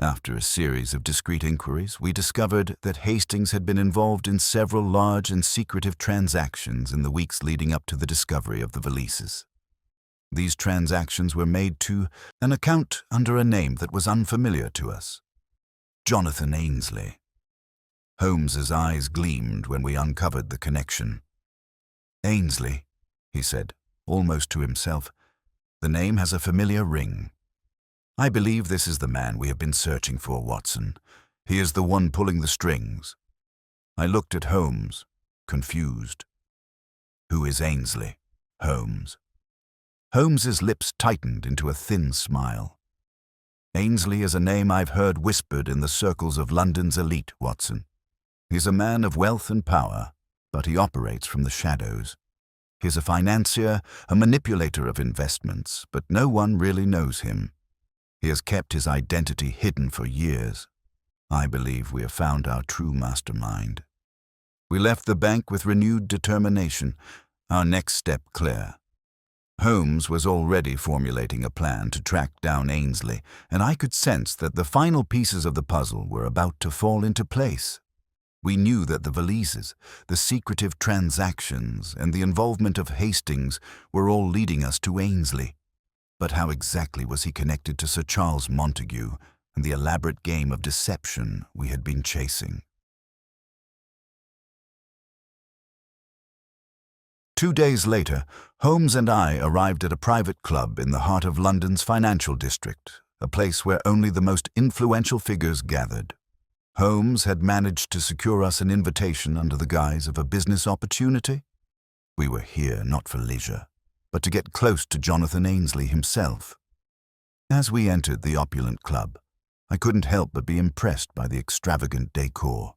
After a series of discreet inquiries, we discovered that Hastings had been involved in several large and secretive transactions in the weeks leading up to the discovery of the Valises. These transactions were made to an account under a name that was unfamiliar to us: Jonathan Ainsley. Holmes's eyes gleamed when we uncovered the connection. "Ainsley," he said, almost to himself. "The name has a familiar ring. I believe this is the man we have been searching for, Watson. He is the one pulling the strings." I looked at Holmes, confused. "Who is Ainsley, Holmes?" Holmes's lips tightened into a thin smile. "Ainsley is a name I've heard whispered in the circles of London's elite, Watson. He's a man of wealth and power, but he operates from the shadows. He's a financier, a manipulator of investments, but no one really knows him. He has kept his identity hidden for years. I believe we have found our true mastermind." We left the bank with renewed determination, our next step clear. Holmes was already formulating a plan to track down Ainsley, and I could sense that the final pieces of the puzzle were about to fall into place. We knew that the Valises, the secretive transactions, and the involvement of Hastings were all leading us to Ainsley. But how exactly was he connected to Sir Charles Montague and the elaborate game of deception we had been chasing? 2 days later, Holmes and I arrived at a private club in the heart of London's financial district, a place where only the most influential figures gathered. Holmes had managed to secure us an invitation under the guise of a business opportunity. We were here not for leisure, but to get close to Jonathan Ainsley himself. As we entered the opulent club, I couldn't help but be impressed by the extravagant decor.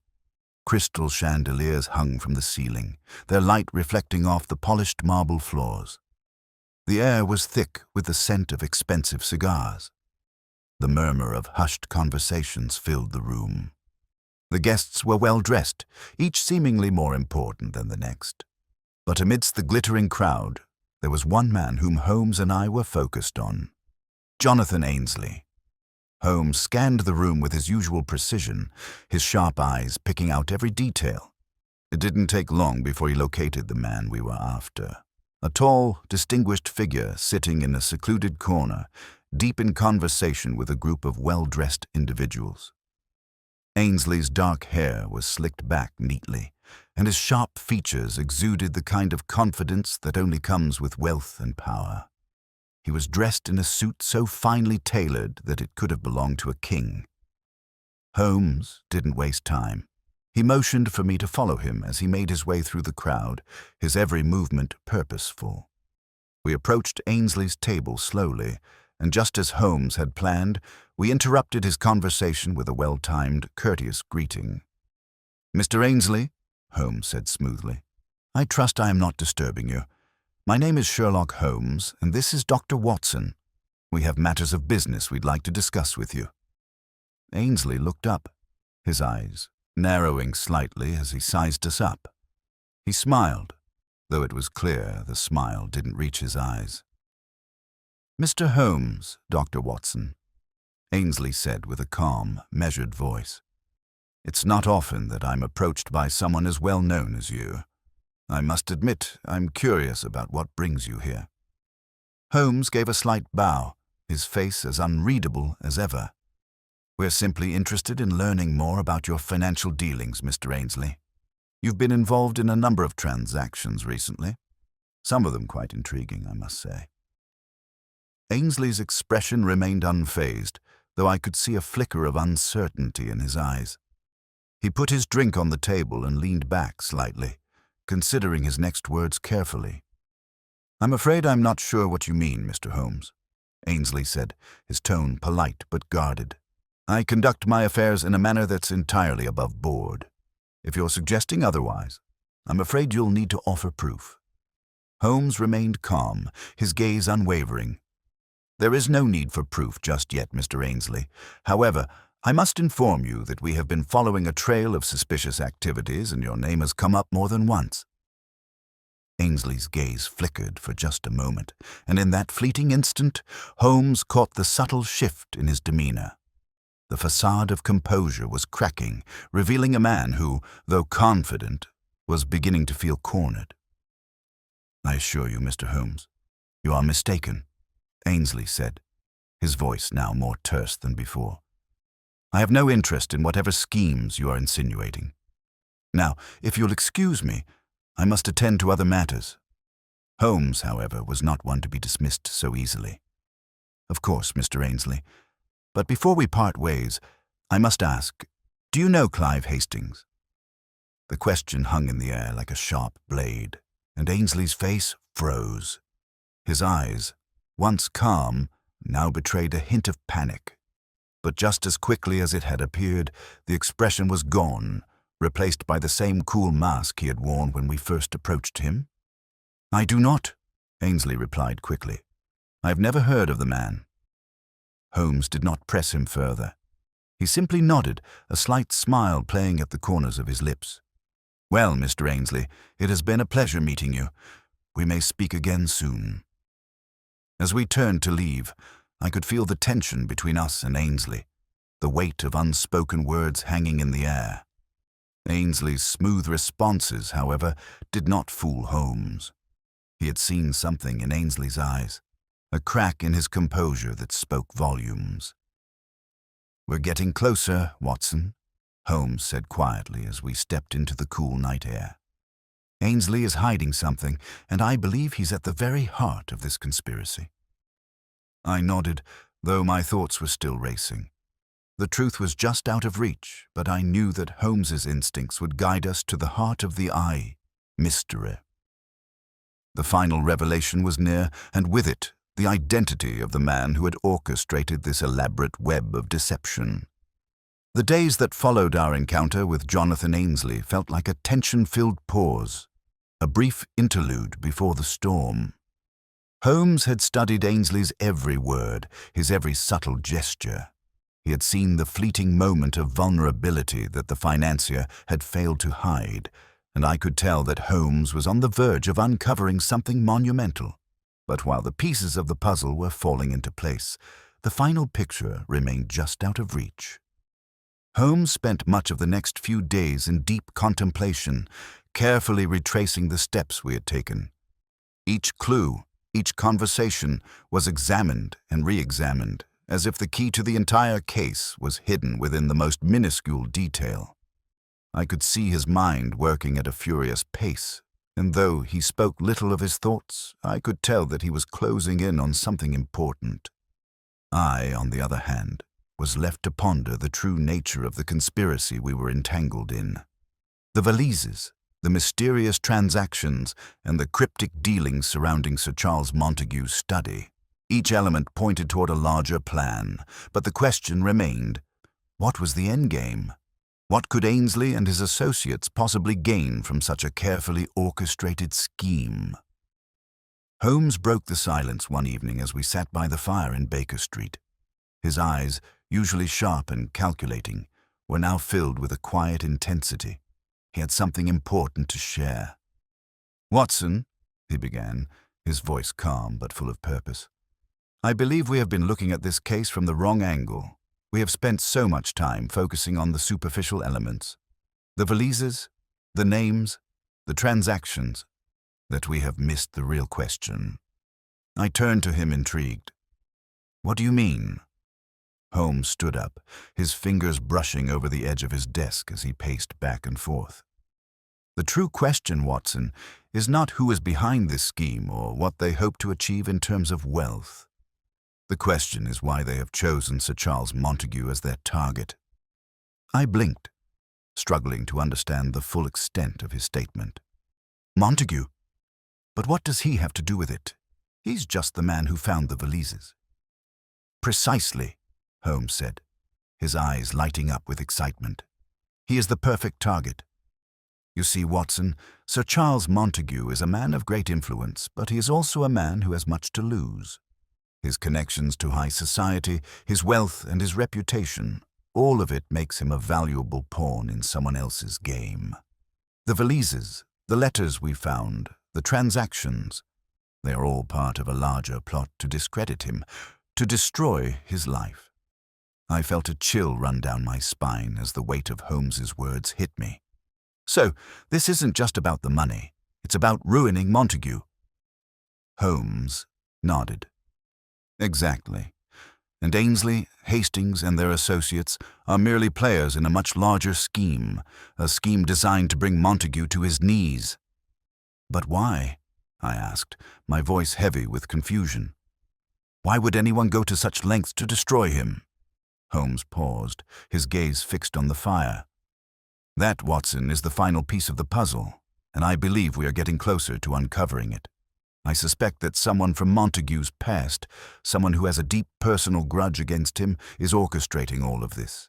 Crystal chandeliers hung from the ceiling, their light reflecting off the polished marble floors. The air was thick with the scent of expensive cigars. The murmur of hushed conversations filled the room. The guests were well dressed, each seemingly more important than the next. But amidst the glittering crowd, there was one man whom Holmes and I were focused on. Jonathan Ainsley. Holmes scanned the room with his usual precision, his sharp eyes picking out every detail. It didn't take long before he located the man we were after. A tall, distinguished figure sitting in a secluded corner, deep in conversation with a group of well-dressed individuals. Ainsley's dark hair was slicked back neatly, and his sharp features exuded the kind of confidence that only comes with wealth and power. He was dressed in a suit so finely tailored that it could have belonged to a king. Holmes didn't waste time. He motioned for me to follow him as he made his way through the crowd, his every movement purposeful. We approached Ainsley's table slowly, and just as Holmes had planned, we interrupted his conversation with a well-timed, courteous greeting. "Mr. Ainsley," Holmes said smoothly, "I trust I am not disturbing you. My name is Sherlock Holmes, and this is Dr. Watson. We have matters of business we'd like to discuss with you." Ainsley looked up, his eyes narrowing slightly as he sized us up. He smiled, though it was clear the smile didn't reach his eyes. "Mr. Holmes, Dr. Watson," Ainsley said with a calm, measured voice. "It's not often that I'm approached by someone as well known as you. I must admit I'm curious about what brings you here." Holmes gave a slight bow, his face as unreadable as ever. "We're simply interested in learning more about your financial dealings, Mr. Ainsley. You've been involved in a number of transactions recently. Some of them quite intriguing, I must say." Ainsley's expression remained unfazed, though I could see a flicker of uncertainty in his eyes. He put his drink on the table and leaned back slightly, considering his next words carefully. "I'm afraid I'm not sure what you mean, Mr. Holmes," Ainsley said, his tone polite but guarded. "I conduct my affairs in a manner that's entirely above board. If you're suggesting otherwise, I'm afraid you'll need to offer proof." Holmes remained calm, his gaze unwavering. "There is no need for proof just yet, Mr. Ainsley. However, I must inform you that we have been following a trail of suspicious activities, and your name has come up more than once." Ainsley's gaze flickered for just a moment, and in that fleeting instant, Holmes caught the subtle shift in his demeanor. The facade of composure was cracking, revealing a man who, though confident, was beginning to feel cornered. "I assure you, Mr. Holmes, you are mistaken," Ainsley said, his voice now more terse than before. "I have no interest in whatever schemes you are insinuating. Now, if you'll excuse me, I must attend to other matters." Holmes, however, was not one to be dismissed so easily. "Of course, Mr. Ainsley. But before we part ways, I must ask, do you know Clive Hastings?" The question hung in the air like a sharp blade, and Ainsley's face froze. His eyes, once calm, now betrayed a hint of panic. But just as quickly as it had appeared, the expression was gone, replaced by the same cool mask he had worn when we first approached him. "I do not," Ainsley replied quickly. "I have never heard of the man." Holmes did not press him further. He simply nodded, a slight smile playing at the corners of his lips. "Well, Mr. Ainsley, it has been a pleasure meeting you. We may speak again soon." As we turned to leave, I could feel the tension between us and Ainsley, the weight of unspoken words hanging in the air. Ainsley's smooth responses, however, did not fool Holmes. He had seen something in Ainsley's eyes, a crack in his composure that spoke volumes. "We're getting closer, Watson," Holmes said quietly as we stepped into the cool night air. "Ainsley is hiding something, and I believe he's at the very heart of this conspiracy." I nodded, though my thoughts were still racing. The truth was just out of reach, but I knew that Holmes's instincts would guide us to the heart of the mystery. The final revelation was near, and with it, the identity of the man who had orchestrated this elaborate web of deception. The days that followed our encounter with Jonathan Ainsley felt like a tension-filled pause, a brief interlude before the storm. Holmes had studied Ainsley's every word, his every subtle gesture. He had seen the fleeting moment of vulnerability that the financier had failed to hide, and I could tell that Holmes was on the verge of uncovering something monumental. But while the pieces of the puzzle were falling into place, the final picture remained just out of reach. Holmes spent much of the next few days in deep contemplation, carefully retracing the steps we had taken. Each clue, each conversation was examined and re-examined, as if the key to the entire case was hidden within the most minuscule detail. I could see his mind working at a furious pace, and though he spoke little of his thoughts, I could tell that he was closing in on something important. I, on the other hand, was left to ponder the true nature of the conspiracy we were entangled in. The Valises, the mysterious transactions, and the cryptic dealings surrounding Sir Charles Montague's study. Each element pointed toward a larger plan, but the question remained, what was the endgame? What could Ainsley and his associates possibly gain from such a carefully orchestrated scheme? Holmes broke the silence one evening as we sat by the fire in Baker Street. His eyes, usually sharp and calculating, were now filled with a quiet intensity. He had something important to share. "Watson," he began, his voice calm but full of purpose, "I believe we have been looking at this case from the wrong angle. We have spent so much time focusing on the superficial elements, the valises, the names, the transactions, that we have missed the real question." I turned to him intrigued. "What do you mean?" Holmes stood up, his fingers brushing over the edge of his desk as he paced back and forth. "The true question, Watson, is not who is behind this scheme or what they hope to achieve in terms of wealth. The question is why they have chosen Sir Charles Montague as their target." I blinked, struggling to understand the full extent of his statement. "Montague? But what does he have to do with it? He's just the man who found the valises." "Precisely," Holmes said, his eyes lighting up with excitement. "He is the perfect target. You see, Watson, Sir Charles Montague is a man of great influence, but he is also a man who has much to lose. His connections to high society, his wealth and his reputation, all of it makes him a valuable pawn in someone else's game. The valises, the letters we found, the transactions, they are all part of a larger plot to discredit him, to destroy his life." I felt a chill run down my spine as the weight of Holmes's words hit me. "So, this isn't just about the money. It's about ruining Montague." Holmes nodded. "Exactly. And Ainsley, Hastings, and their associates are merely players in a much larger scheme, a scheme designed to bring Montague to his knees." "But why?" I asked, my voice heavy with confusion. "Why would anyone go to such lengths to destroy him?" Holmes paused, his gaze fixed on the fire. "That, Watson, is the final piece of the puzzle, and I believe we are getting closer to uncovering it. I suspect that someone from Montague's past, someone who has a deep personal grudge against him, is orchestrating all of this."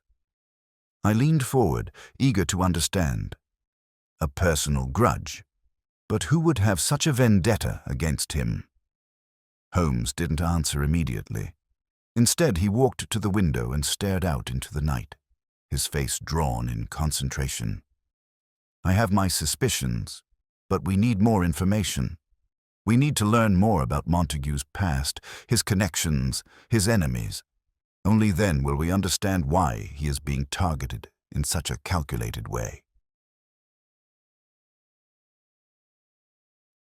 I leaned forward, eager to understand. A personal grudge? But who would have such a vendetta against him? Holmes didn't answer immediately. Instead, he walked to the window and stared out into the night, his face drawn in concentration. "I have my suspicions, but we need more information. We need to learn more about Montague's past, his connections, his enemies. Only then will we understand why he is being targeted in such a calculated way."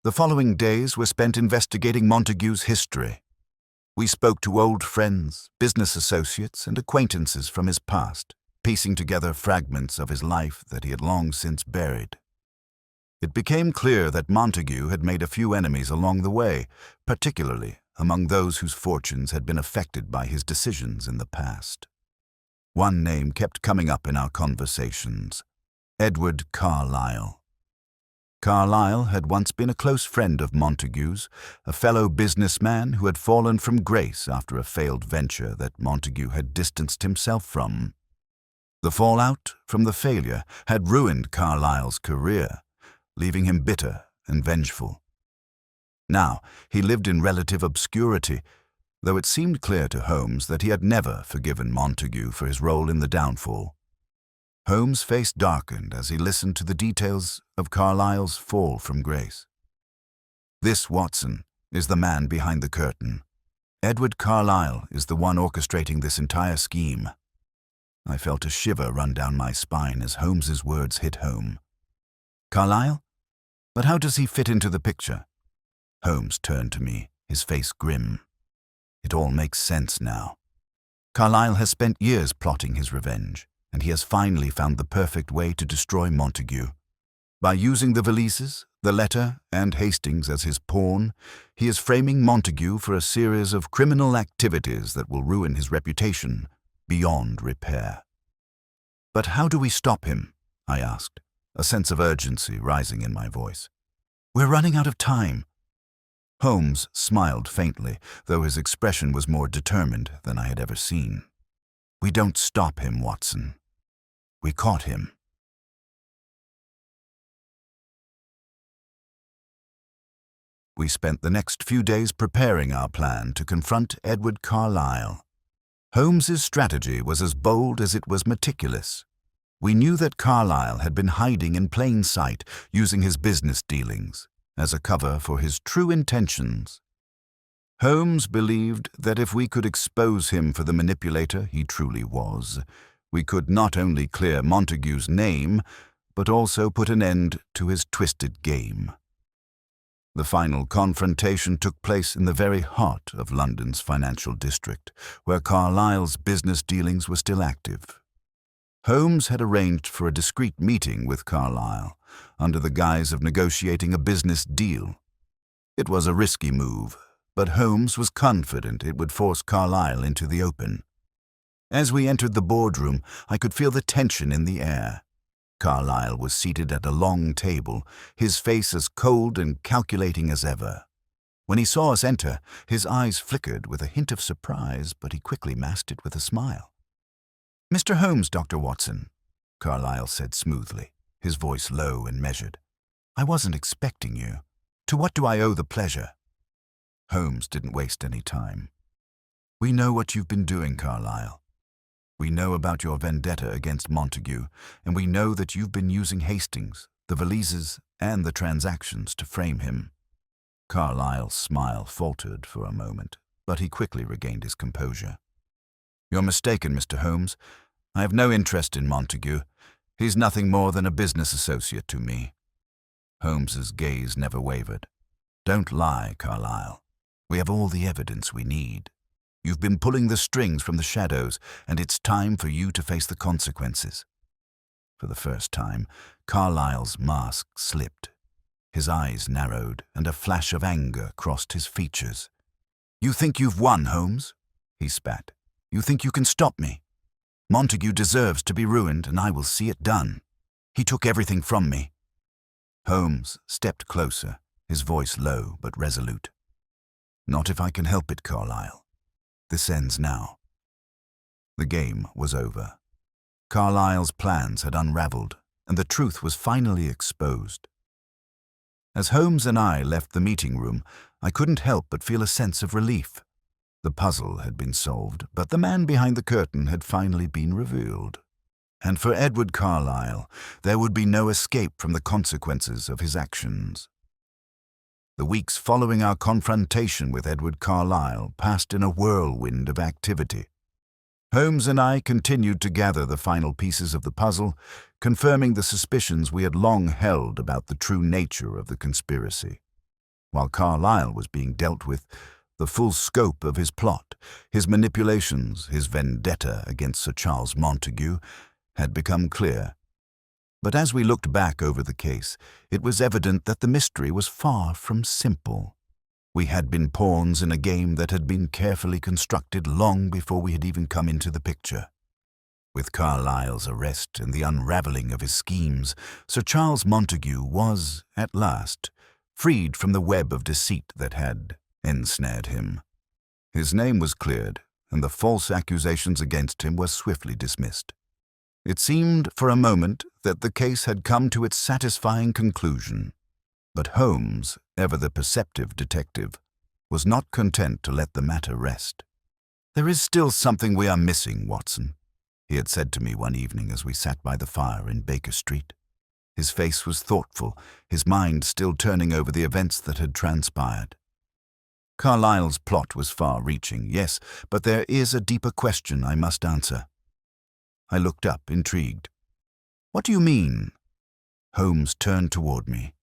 The following days were spent investigating Montague's history. We spoke to old friends, business associates, and acquaintances from his past, piecing together fragments of his life that he had long since buried. It became clear that Montague had made a few enemies along the way, particularly among those whose fortunes had been affected by his decisions in the past. One name kept coming up in our conversations: Edward Carlyle. Carlyle had once been a close friend of Montague's, a fellow businessman who had fallen from grace after a failed venture that Montague had distanced himself from. The fallout from the failure had ruined Carlyle's career, leaving him bitter and vengeful. Now he lived in relative obscurity, though it seemed clear to Holmes that he had never forgiven Montague for his role in the downfall. Holmes' face darkened as he listened to the details of Carlyle's fall from grace. This, Watson, is the man behind the curtain. Edward Carlyle is the one orchestrating this entire scheme. I felt a shiver run down my spine as Holmes's words hit home. Carlyle? But how does he fit into the picture? Holmes turned to me, his face grim. It all makes sense now. Carlyle has spent years plotting his revenge, and he has finally found the perfect way to destroy Montague. By using the Valises, the letter, and Hastings as his pawn, he is framing Montague for a series of criminal activities that will ruin his reputation beyond repair. But how do we stop him? I asked, a sense of urgency rising in my voice. We're running out of time. Holmes smiled faintly, though his expression was more determined than I had ever seen. We don't stop him, Watson. We caught him. We spent the next few days preparing our plan to confront Edward Carlyle. Holmes's strategy was as bold as it was meticulous. We knew that Carlyle had been hiding in plain sight, using his business dealings as a cover for his true intentions. Holmes believed that if we could expose him for the manipulator he truly was, we could not only clear Montague's name, but also put an end to his twisted game. The final confrontation took place in the very heart of London's financial district, where Carlyle's business dealings were still active. Holmes had arranged for a discreet meeting with Carlyle, under the guise of negotiating a business deal. It was a risky move, but Holmes was confident it would force Carlyle into the open. As we entered the boardroom, I could feel the tension in the air. Carlyle was seated at a long table, his face as cold and calculating as ever. When he saw us enter, his eyes flickered with a hint of surprise, but he quickly masked it with a smile. "Mr. Holmes, Dr. Watson," Carlyle said smoothly, his voice low and measured. "I wasn't expecting you. To what do I owe the pleasure?" Holmes didn't waste any time. "We know what you've been doing, Carlyle. We know about your vendetta against Montague, and we know that you've been using Hastings, the Valises, and the transactions to frame him." Carlyle's smile faltered for a moment, but he quickly regained his composure. "You're mistaken, Mr. Holmes. I have no interest in Montague. He's nothing more than a business associate to me." Holmes's gaze never wavered. "Don't lie, Carlyle. We have all the evidence we need. You've been pulling the strings from the shadows, and it's time for you to face the consequences." For the first time, Carlyle's mask slipped. His eyes narrowed, and a flash of anger crossed his features. "You think you've won, Holmes?" he spat. "You think you can stop me? Montague deserves to be ruined, and I will see it done. He took everything from me." Holmes stepped closer, his voice low but resolute. "Not if I can help it, Carlyle. This ends now." The game was over. Carlyle's plans had unraveled, and the truth was finally exposed. As Holmes and I left the meeting room, I couldn't help but feel a sense of relief. The puzzle had been solved, but the man behind the curtain had finally been revealed. And for Edward Carlyle, there would be no escape from the consequences of his actions. The weeks following our confrontation with Edward Carlyle passed in a whirlwind of activity. Holmes and I continued to gather the final pieces of the puzzle, confirming the suspicions we had long held about the true nature of the conspiracy. While Carlyle was being dealt with, the full scope of his plot, his manipulations, his vendetta against Sir Charles Montague, had become clear. But as we looked back over the case, it was evident that the mystery was far from simple. We had been pawns in a game that had been carefully constructed long before we had even come into the picture. With Carlyle's arrest and the unravelling of his schemes, Sir Charles Montague was, at last, freed from the web of deceit that had ensnared him. His name was cleared, and the false accusations against him were swiftly dismissed. It seemed for a moment that the case had come to its satisfying conclusion. But Holmes, ever the perceptive detective, was not content to let the matter rest. "There is still something we are missing, Watson," he had said to me one evening as we sat by the fire in Baker Street. His face was thoughtful, his mind still turning over the events that had transpired. "Carlyle's plot was far-reaching, yes, but there is a deeper question I must answer." I looked up, intrigued. "What do you mean?" Holmes turned toward me,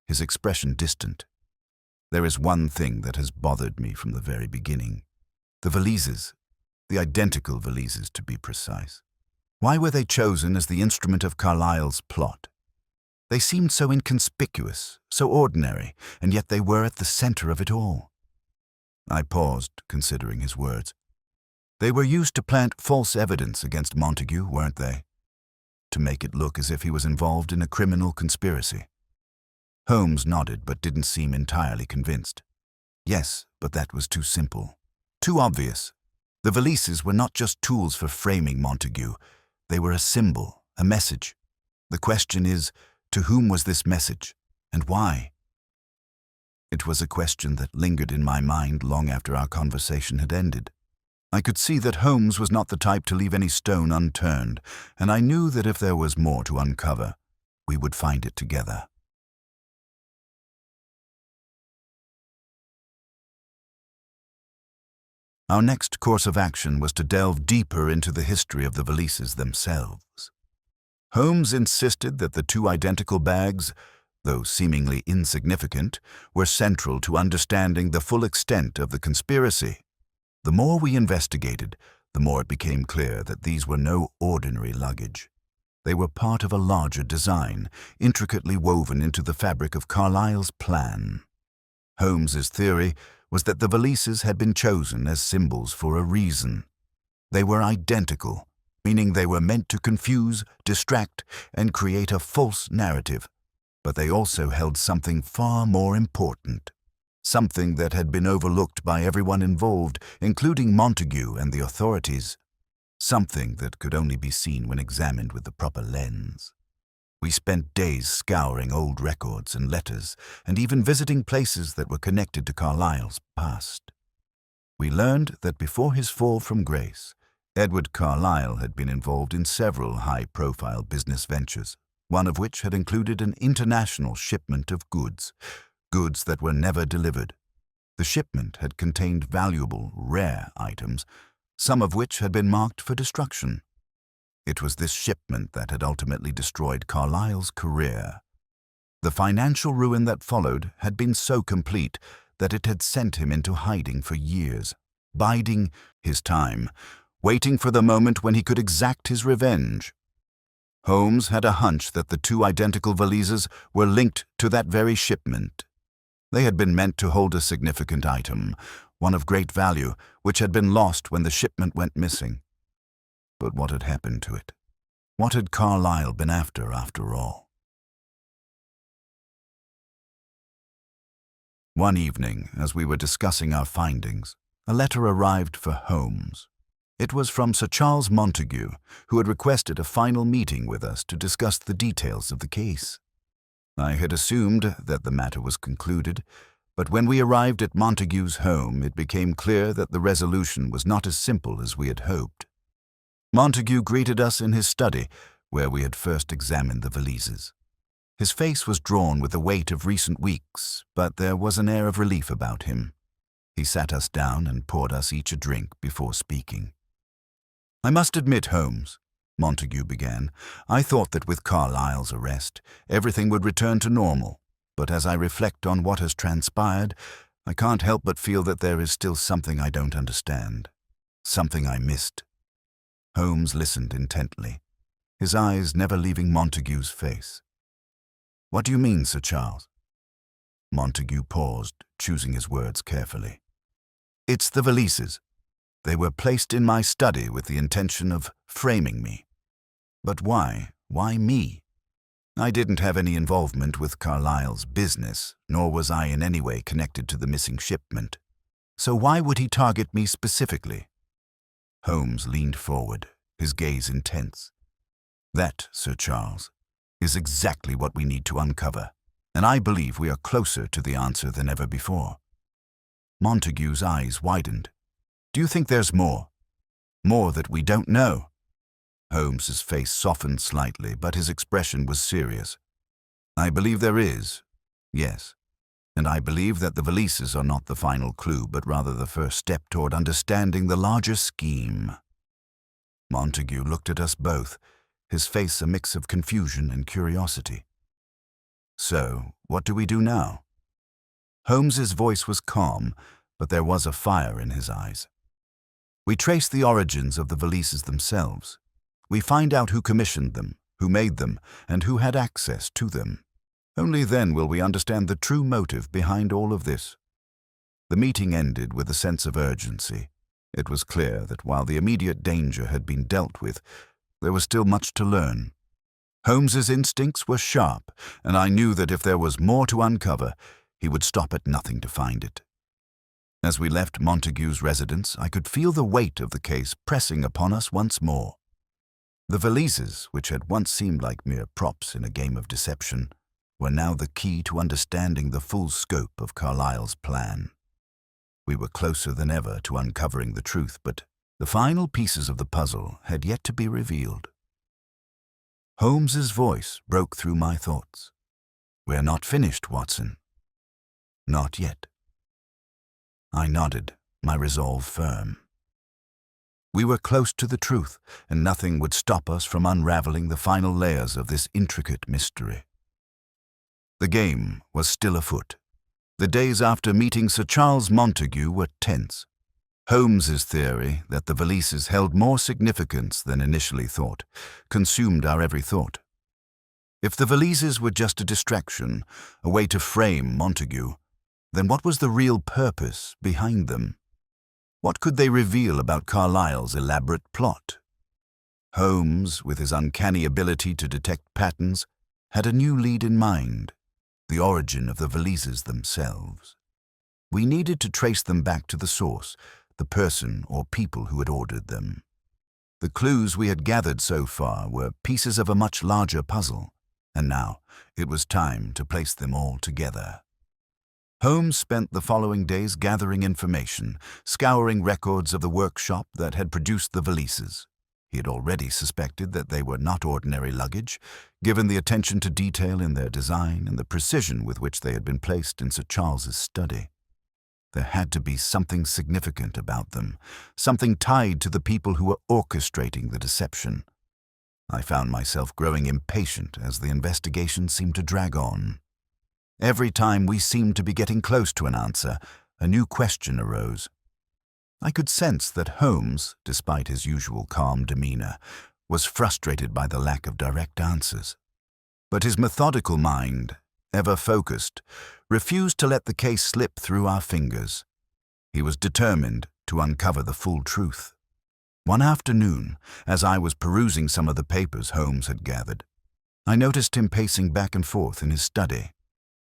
his expression distant. "There is one thing that has bothered me from the very beginning. The Valises, the identical Valises to be precise. Why were they chosen as the instrument of Carlyle's plot? They seemed so inconspicuous, so ordinary, and yet they were at the center of it all." I paused, considering his words. "They were used to plant false evidence against Montague, weren't they? To make it look as if he was involved in a criminal conspiracy." Holmes nodded but didn't seem entirely convinced. "Yes, but that was too simple. Too obvious. The Valises were not just tools for framing Montague. They were a symbol, a message. The question is, to whom was this message, and why?" It was a question that lingered in my mind long after our conversation had ended. I could see that Holmes was not the type to leave any stone unturned, and I knew that if there was more to uncover, we would find it together. Our next course of action was to delve deeper into the history of the Valises themselves. Holmes insisted that the two identical bags, though seemingly insignificant, were central to understanding the full extent of the conspiracy. The more we investigated, the more it became clear that these were no ordinary luggage. They were part of a larger design, intricately woven into the fabric of Carlyle's plan. Holmes's theory was that the Valises had been chosen as symbols for a reason. They were identical, meaning they were meant to confuse, distract, and create a false narrative. But they also held something far more important, something that had been overlooked by everyone involved, including Montague and the authorities, something that could only be seen when examined with the proper lens. We spent days scouring old records and letters, and even visiting places that were connected to Carlyle's past. We learned that before his fall from grace, Edward Carlyle had been involved in several high-profile business ventures, one of which had included an international shipment of goods that were never delivered. The shipment had contained valuable, rare items, some of which had been marked for destruction. It was this shipment that had ultimately destroyed Carlyle's career. The financial ruin that followed had been so complete that it had sent him into hiding for years, biding his time, waiting for the moment when he could exact his revenge. Holmes had a hunch that the two identical Valises were linked to that very shipment. They had been meant to hold a significant item, one of great value, which had been lost when the shipment went missing. But what had happened to it? What had Carlyle been after all? One evening, as we were discussing our findings, a letter arrived for Holmes. It was from Sir Charles Montague, who had requested a final meeting with us to discuss the details of the case. I had assumed that the matter was concluded, but when we arrived at Montague's home, it became clear that the resolution was not as simple as we had hoped. Montague greeted us in his study, where we had first examined the Valises. His face was drawn with the weight of recent weeks, but there was an air of relief about him. He sat us down and poured us each a drink before speaking. "I must admit, Holmes," Montague began, "I thought that with Carlyle's arrest, everything would return to normal, but as I reflect on what has transpired, I can't help but feel that there is still something I don't understand, something I missed." Holmes listened intently, his eyes never leaving Montague's face. "What do you mean, Sir Charles?" Montague paused, choosing his words carefully. "It's the Valises. They were placed in my study with the intention of framing me. But why? Why me? I didn't have any involvement with Carlyle's business, nor was I in any way connected to the missing shipment. So why would he target me specifically?" Holmes leaned forward, his gaze intense. That, Sir Charles, is exactly what we need to uncover, and I believe we are closer to the answer than ever before. Montague's eyes widened. Do you think there's more? More that we don't know? Holmes's face softened slightly, but his expression was serious. I believe there is, yes. And I believe that the Valises are not the final clue, but rather the first step toward understanding the larger scheme. Montague looked at us both, his face a mix of confusion and curiosity. So, what do we do now? Holmes's voice was calm, but there was a fire in his eyes. We trace the origins of the Valises themselves. We find out who commissioned them, who made them, and who had access to them. Only then will we understand the true motive behind all of this. The meeting ended with a sense of urgency. It was clear that while the immediate danger had been dealt with, there was still much to learn. Holmes's instincts were sharp, and I knew that if there was more to uncover, he would stop at nothing to find it. As we left Montague's residence, I could feel the weight of the case pressing upon us once more. The Valises, which had once seemed like mere props in a game of deception, were now the key to understanding the full scope of Carlyle's plan. We were closer than ever to uncovering the truth, but the final pieces of the puzzle had yet to be revealed. Holmes's voice broke through my thoughts. We're not finished, Watson. Not yet. I nodded, my resolve firm. We were close to the truth, and nothing would stop us from unraveling the final layers of this intricate mystery. The game was still afoot. The days after meeting Sir Charles Montague were tense. Holmes's theory that the Valises held more significance than initially thought consumed our every thought. If the Valises were just a distraction, a way to frame Montague, then what was the real purpose behind them? What could they reveal about Carlyle's elaborate plot? Holmes, with his uncanny ability to detect patterns, had a new lead in mind: the origin of the Valises themselves. We needed to trace them back to the source, the person or people who had ordered them. The clues we had gathered so far were pieces of a much larger puzzle, and now it was time to place them all together. Holmes spent the following days gathering information, scouring records of the workshop that had produced the Valises. He had already suspected that they were not ordinary luggage, given the attention to detail in their design and the precision with which they had been placed in Sir Charles's study. There had to be something significant about them, something tied to the people who were orchestrating the deception. I found myself growing impatient as the investigation seemed to drag on. Every time we seemed to be getting close to an answer, a new question arose. I could sense that Holmes, despite his usual calm demeanor, was frustrated by the lack of direct answers. But his methodical mind, ever focused, refused to let the case slip through our fingers. He was determined to uncover the full truth. One afternoon, as I was perusing some of the papers Holmes had gathered, I noticed him pacing back and forth in his study.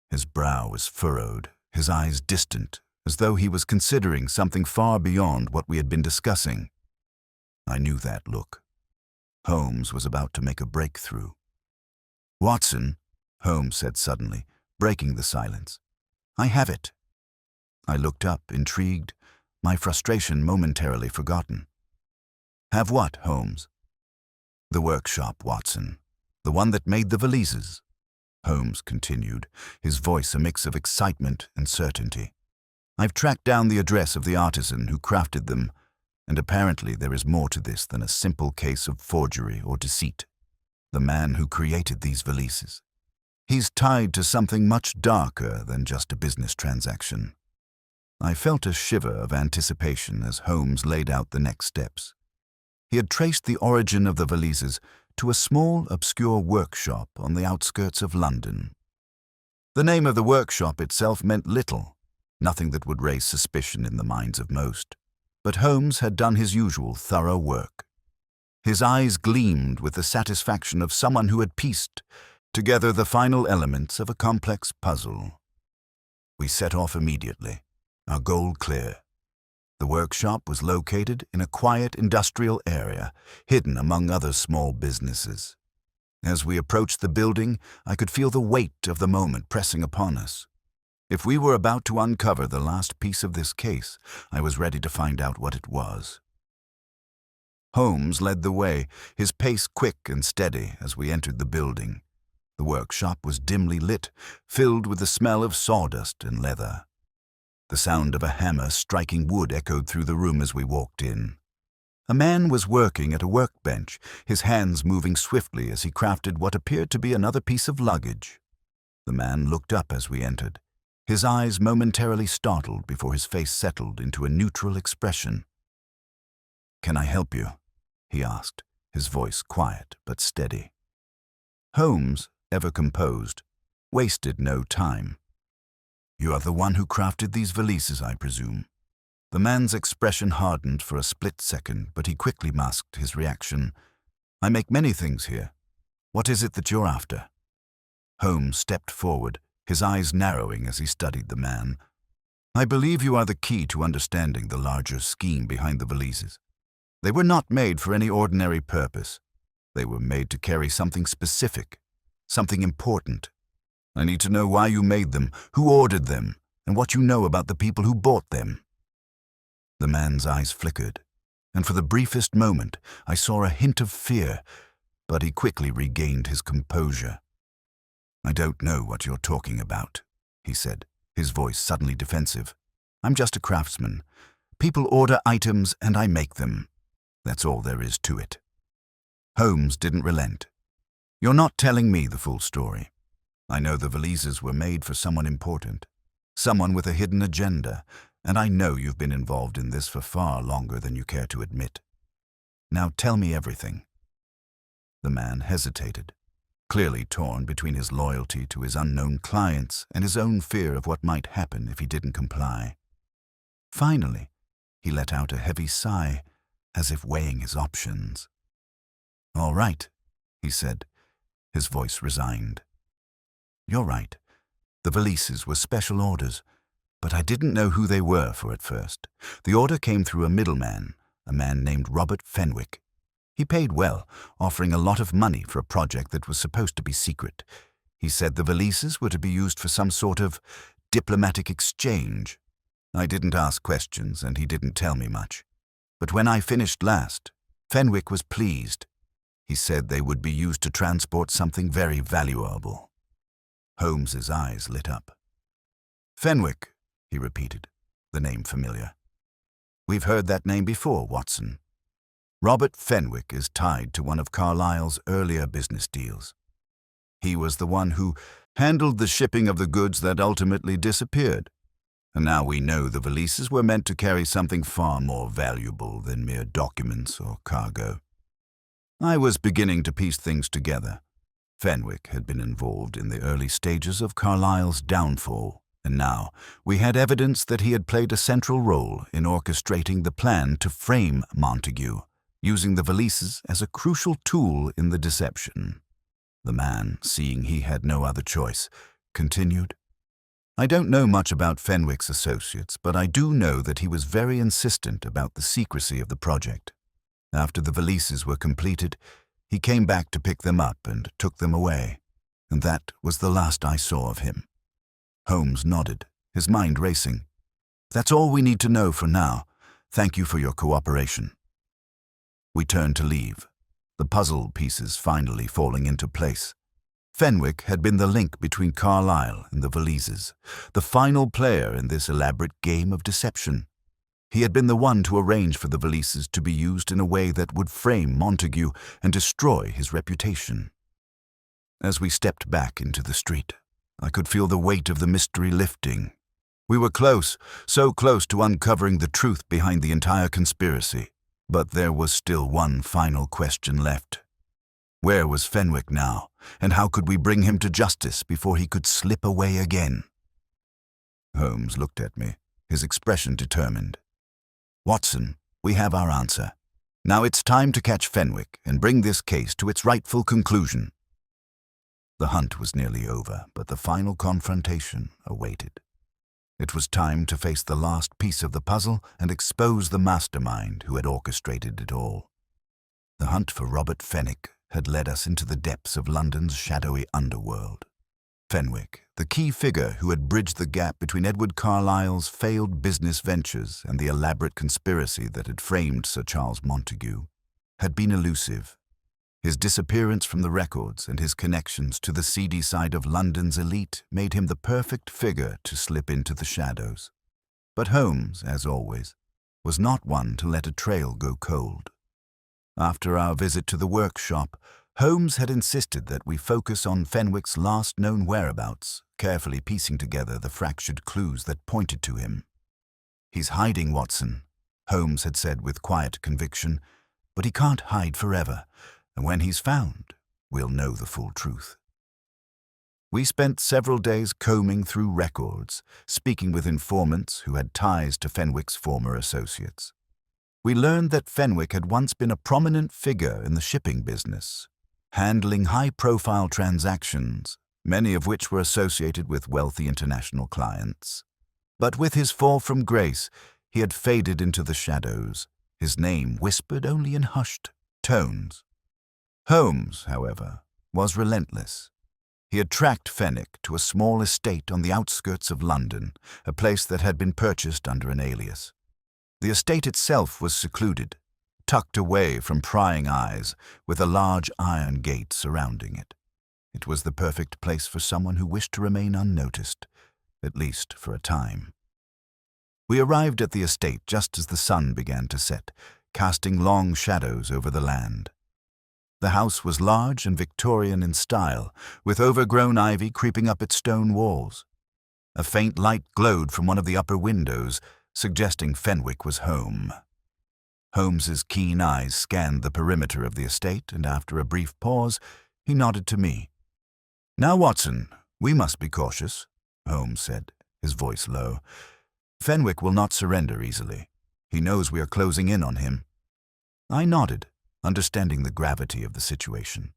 His brow was furrowed, his eyes distant, as though he was considering something far beyond what we had been discussing. I knew that look. Holmes was about to make a breakthrough. "Watson," Holmes said suddenly, breaking the silence. "I have it." I looked up, intrigued, my frustration momentarily forgotten. "Have what, Holmes?" "The workshop, Watson. The one that made the Valises," Holmes continued, his voice a mix of excitement and certainty. "I've tracked down the address of the artisan who crafted them, and apparently there is more to this than a simple case of forgery or deceit. The man who created these Valises, he's tied to something much darker than just a business transaction." I felt a shiver of anticipation as Holmes laid out the next steps. He had traced the origin of the Valises to a small, obscure workshop on the outskirts of London. The name of the workshop itself meant little, nothing that would raise suspicion in the minds of most. But Holmes had done his usual thorough work. His eyes gleamed with the satisfaction of someone who had pieced together the final elements of a complex puzzle. We set off immediately, our goal clear. The workshop was located in a quiet industrial area, hidden among other small businesses. As we approached the building, I could feel the weight of the moment pressing upon us. If we were about to uncover the last piece of this case, I was ready to find out what it was. Holmes led the way, his pace quick and steady as we entered the building. The workshop was dimly lit, filled with the smell of sawdust and leather. The sound of a hammer striking wood echoed through the room as we walked in. A man was working at a workbench, his hands moving swiftly as he crafted what appeared to be another piece of luggage. The man looked up as we entered, his eyes momentarily startled before his face settled into a neutral expression. "Can I help you?" he asked, his voice quiet but steady. Holmes, ever composed, wasted no time. "You are the one who crafted these valises, I presume?" The man's expression hardened for a split second, but he quickly masked his reaction. "I make many things here. What is it that you're after?" Holmes stepped forward, his eyes narrowing as he studied the man. "I believe you are the key to understanding the larger scheme behind the valises. They were not made for any ordinary purpose. They were made to carry something specific, something important. I need to know why you made them, who ordered them, and what you know about the people who bought them." The man's eyes flickered, and for the briefest moment I saw a hint of fear, but he quickly regained his composure. "I don't know what you're talking about," he said, his voice suddenly defensive. "I'm just a craftsman. People order items and I make them. That's all there is to it." Holmes didn't relent. "You're not telling me the full story. I know the valises were made for someone important, someone with a hidden agenda, and I know you've been involved in this for far longer than you care to admit. Now tell me everything." The man hesitated, clearly torn between his loyalty to his unknown clients and his own fear of what might happen if he didn't comply. Finally, he let out a heavy sigh, as if weighing his options. "All right," he said, his voice resigned. "You're right. The valises were special orders, but I didn't know who they were for at first. The order came through a middleman, a man named Robert Fenwick. He paid well, offering a lot of money for a project that was supposed to be secret. He said the valises were to be used for some sort of diplomatic exchange. I didn't ask questions, and he didn't tell me much. But when I finished last, Fenwick was pleased. He said they would be used to transport something very valuable." Holmes's eyes lit up. "Fenwick," he repeated, the name familiar. "We've heard that name before, Watson. Robert Fenwick is tied to one of Carlyle's earlier business deals. He was the one who handled the shipping of the goods that ultimately disappeared. And now we know the valises were meant to carry something far more valuable than mere documents or cargo. I was beginning to piece things together. Fenwick had been involved in the early stages of Carlyle's downfall, and now we had evidence that he had played a central role in orchestrating the plan to frame Montague, using the valises as a crucial tool in the deception. The man, seeing he had no other choice, continued, "I don't know much about Fenwick's associates, but I do know that he was very insistent about the secrecy of the project. After the valises were completed, he came back to pick them up and took them away, and that was the last I saw of him." Holmes nodded, his mind racing. "That's all we need to know for now. Thank you for your cooperation." We turned to leave, the puzzle pieces finally falling into place. Fenwick had been the link between Carlyle and the valises, the final player in this elaborate game of deception. He had been the one to arrange for the valises to be used in a way that would frame Montague and destroy his reputation. As we stepped back into the street, I could feel the weight of the mystery lifting. We were close, so close to uncovering the truth behind the entire conspiracy. But there was still one final question left. Where was Fenwick now, and how could we bring him to justice before he could slip away again? Holmes looked at me, his expression determined. "Watson, we have our answer. Now it's time to catch Fenwick and bring this case to its rightful conclusion." The hunt was nearly over, but the final confrontation awaited. It was time to face the last piece of the puzzle and expose the mastermind who had orchestrated it all. The hunt for Robert Fenwick had led us into the depths of London's shadowy underworld. Fenwick, the key figure who had bridged the gap between Edward Carlyle's failed business ventures and the elaborate conspiracy that had framed Sir Charles Montague, had been elusive. His disappearance from the records and his connections to the seedy side of London's elite made him the perfect figure to slip into the shadows. But Holmes, as always, was not one to let a trail go cold. After our visit to the workshop, Holmes had insisted that we focus on Fenwick's last known whereabouts, carefully piecing together the fractured clues that pointed to him. "He's hiding, Watson," Holmes had said with quiet conviction, "but he can't hide forever, and when he's found, we'll know the full truth." We spent several days combing through records, speaking with informants who had ties to Fenwick's former associates. We learned that Fenwick had once been a prominent figure in the shipping business, handling high-profile transactions, many of which were associated with wealthy international clients. But with his fall from grace, he had faded into the shadows, his name whispered only in hushed tones. Holmes, however, was relentless. He had tracked Fenwick to a small estate on the outskirts of London, a place that had been purchased under an alias. The estate itself was secluded, tucked away from prying eyes, with a large iron gate surrounding it. It was the perfect place for someone who wished to remain unnoticed, at least for a time. We arrived at the estate just as the sun began to set, casting long shadows over the land. The house was large and Victorian in style, with overgrown ivy creeping up its stone walls. A faint light glowed from one of the upper windows, suggesting Fenwick was home. Holmes's keen eyes scanned the perimeter of the estate, and after a brief pause, he nodded to me. "Now, Watson, we must be cautious," Holmes said, his voice low. "Fenwick will not surrender easily. He knows we are closing in on him." I nodded, understanding the gravity of the situation.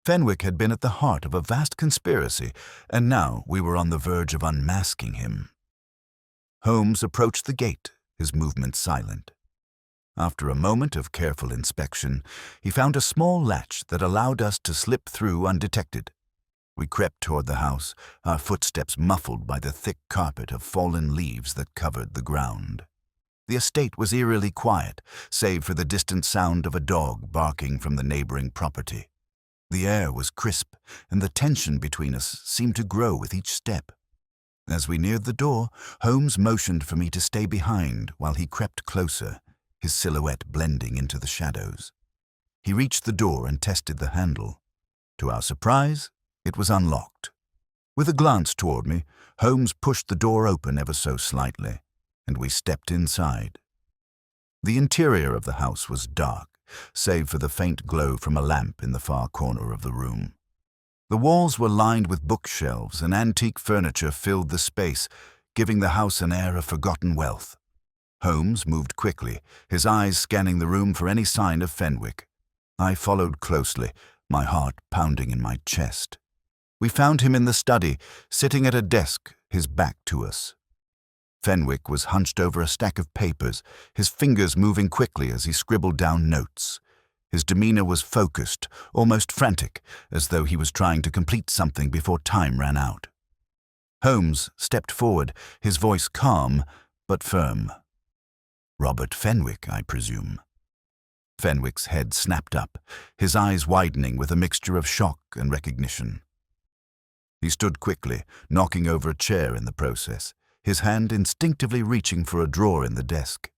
Fenwick had been at the heart of a vast conspiracy, and now we were on the verge of unmasking him. Holmes approached the gate, his movements silent. After a moment of careful inspection, he found a small latch that allowed us to slip through undetected. We crept toward the house, our footsteps muffled by the thick carpet of fallen leaves that covered the ground. The estate was eerily quiet, save for the distant sound of a dog barking from the neighboring property. The air was crisp, and the tension between us seemed to grow with each step. As we neared the door, Holmes motioned for me to stay behind while he crept closer, his silhouette blending into the shadows. He reached the door and tested the handle. To our surprise, it was unlocked. With a glance toward me, Holmes pushed the door open ever so slightly, and we stepped inside. The interior of the house was dark, save for the faint glow from a lamp in the far corner of the room. The walls were lined with bookshelves, and antique furniture filled the space, giving the house an air of forgotten wealth. Holmes moved quickly, his eyes scanning the room for any sign of Fenwick. I followed closely, my heart pounding in my chest. We found him in the study, sitting at a desk, his back to us. Fenwick was hunched over a stack of papers, his fingers moving quickly as he scribbled down notes. His demeanor was focused, almost frantic, as though he was trying to complete something before time ran out. Holmes stepped forward, his voice calm but firm. "Robert Fenwick, I presume." Fenwick's head snapped up, his eyes widening with a mixture of shock and recognition. He stood quickly, knocking over a chair in the process, his hand instinctively reaching for a drawer in the desk.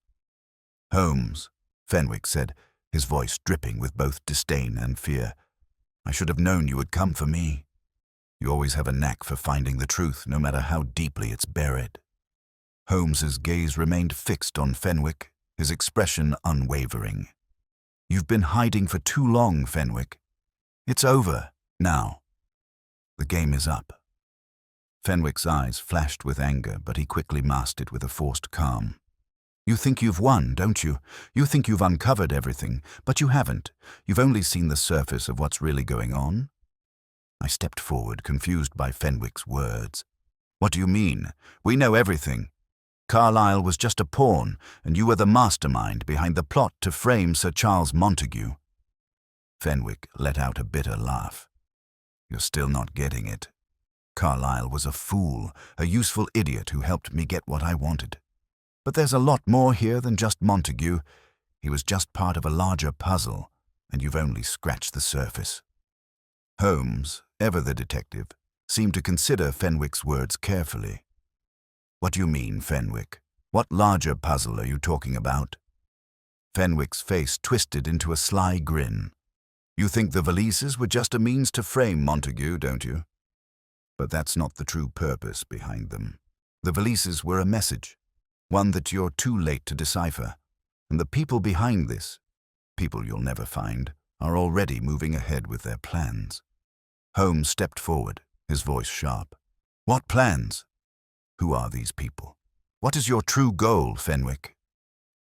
"Holmes," Fenwick said, his voice dripping with both disdain and fear. "I should have known you would come for me. You always have a knack for finding the truth, no matter how deeply it's buried." Holmes's gaze remained fixed on Fenwick, his expression unwavering. "You've been hiding for too long, Fenwick. It's over, now. The game is up." Fenwick's eyes flashed with anger, but he quickly masked it with a forced calm. "You think you've won, don't you? You think you've uncovered everything, but you haven't. You've only seen the surface of what's really going on." I stepped forward, confused by Fenwick's words. "What do you mean? We know everything. Carlyle was just a pawn, and you were the mastermind behind the plot to frame Sir Charles Montague." Fenwick let out a bitter laugh. "You're still not getting it. Carlyle was a fool, a useful idiot who helped me get what I wanted. But there's a lot more here than just Montague. He was just part of a larger puzzle, and you've only scratched the surface." Holmes, ever the detective, seemed to consider Fenwick's words carefully. "What do you mean, Fenwick? What larger puzzle are you talking about?" Fenwick's face twisted into a sly grin. "You think the Valises were just a means to frame Montague, don't you? But that's not the true purpose behind them. The Valises were a message, one that you're too late to decipher. And the people behind this, people you'll never find, are already moving ahead with their plans." Holmes stepped forward, his voice sharp. "What plans? Who are these people? What is your true goal, Fenwick?"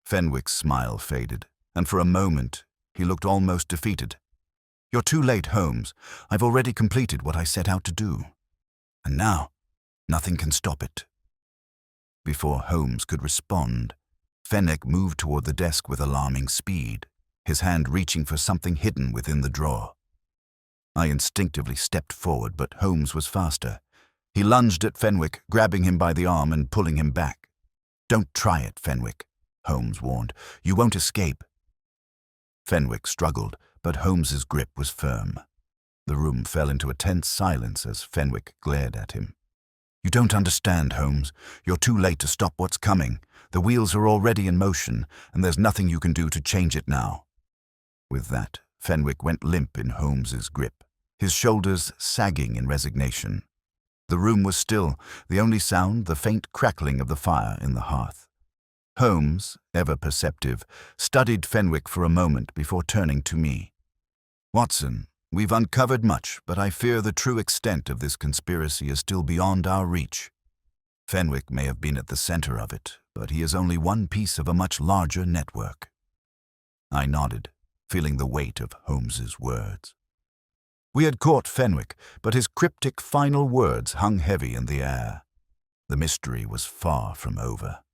Fenwick's smile faded, and for a moment he looked almost defeated. "You're too late, Holmes. I've already completed what I set out to do. And now, nothing can stop it." Before Holmes could respond, Fenwick moved toward the desk with alarming speed, his hand reaching for something hidden within the drawer. I instinctively stepped forward, but Holmes was faster. He lunged at Fenwick, grabbing him by the arm and pulling him back. "Don't try it, Fenwick," Holmes warned. "You won't escape." Fenwick struggled, but Holmes's grip was firm. The room fell into a tense silence as Fenwick glared at him. "You don't understand, Holmes. You're too late to stop what's coming. The wheels are already in motion, and there's nothing you can do to change it now." With that, Fenwick went limp in Holmes's grip, his shoulders sagging in resignation. The room was still, the only sound the faint crackling of the fire in the hearth. Holmes, ever perceptive, studied Fenwick for a moment before turning to me. "Watson, we've uncovered much, but I fear the true extent of this conspiracy is still beyond our reach. Fenwick may have been at the center of it, but he is only one piece of a much larger network." I nodded, feeling the weight of Holmes's words. We had caught Fenwick, but his cryptic final words hung heavy in the air. The mystery was far from over.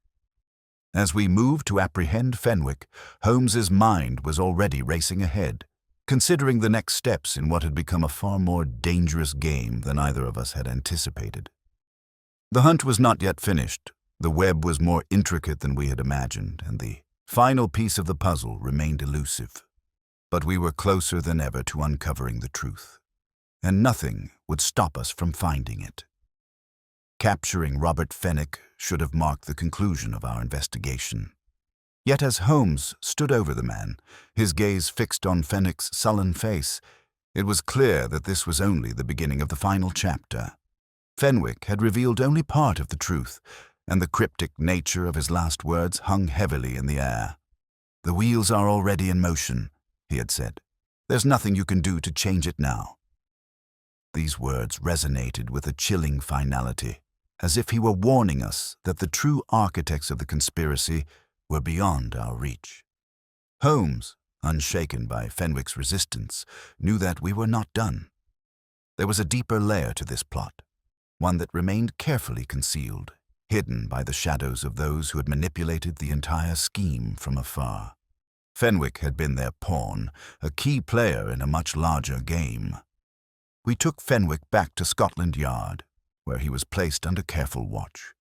As we moved to apprehend Fenwick, Holmes's mind was already racing ahead, considering the next steps in what had become a far more dangerous game than either of us had anticipated. The hunt was not yet finished. The web was more intricate than we had imagined, and the final piece of the puzzle remained elusive. But we were closer than ever to uncovering the truth, and nothing would stop us from finding it. Capturing Robert Fenwick should have marked the conclusion of our investigation. Yet as Holmes stood over the man, his gaze fixed on Fenwick's sullen face, it was clear that this was only the beginning of the final chapter. Fenwick had revealed only part of the truth, and the cryptic nature of his last words hung heavily in the air. "The wheels are already in motion," he had said. "There's nothing you can do to change it now." These words resonated with a chilling finality, as if he were warning us that the true architects of the conspiracy were beyond our reach. Holmes, unshaken by Fenwick's resistance, knew that we were not done. There was a deeper layer to this plot, one that remained carefully concealed, hidden by the shadows of those who had manipulated the entire scheme from afar. Fenwick had been their pawn, a key player in a much larger game. We took Fenwick back to Scotland Yard, where he was placed under careful watch.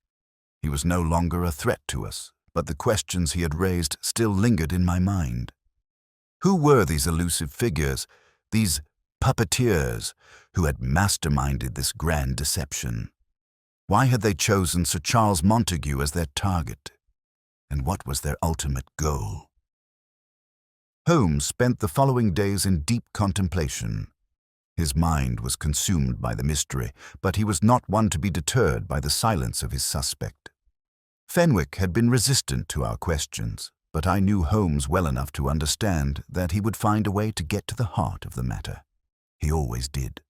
He was no longer a threat to us, but the questions he had raised still lingered in my mind. Who were these elusive figures, these puppeteers, who had masterminded this grand deception? Why had they chosen Sir Charles Montague as their target? And what was their ultimate goal? Holmes spent the following days in deep contemplation. His mind was consumed by the mystery, but he was not one to be deterred by the silence of his suspect. Fenwick had been resistant to our questions, but I knew Holmes well enough to understand that he would find a way to get to the heart of the matter. He always did.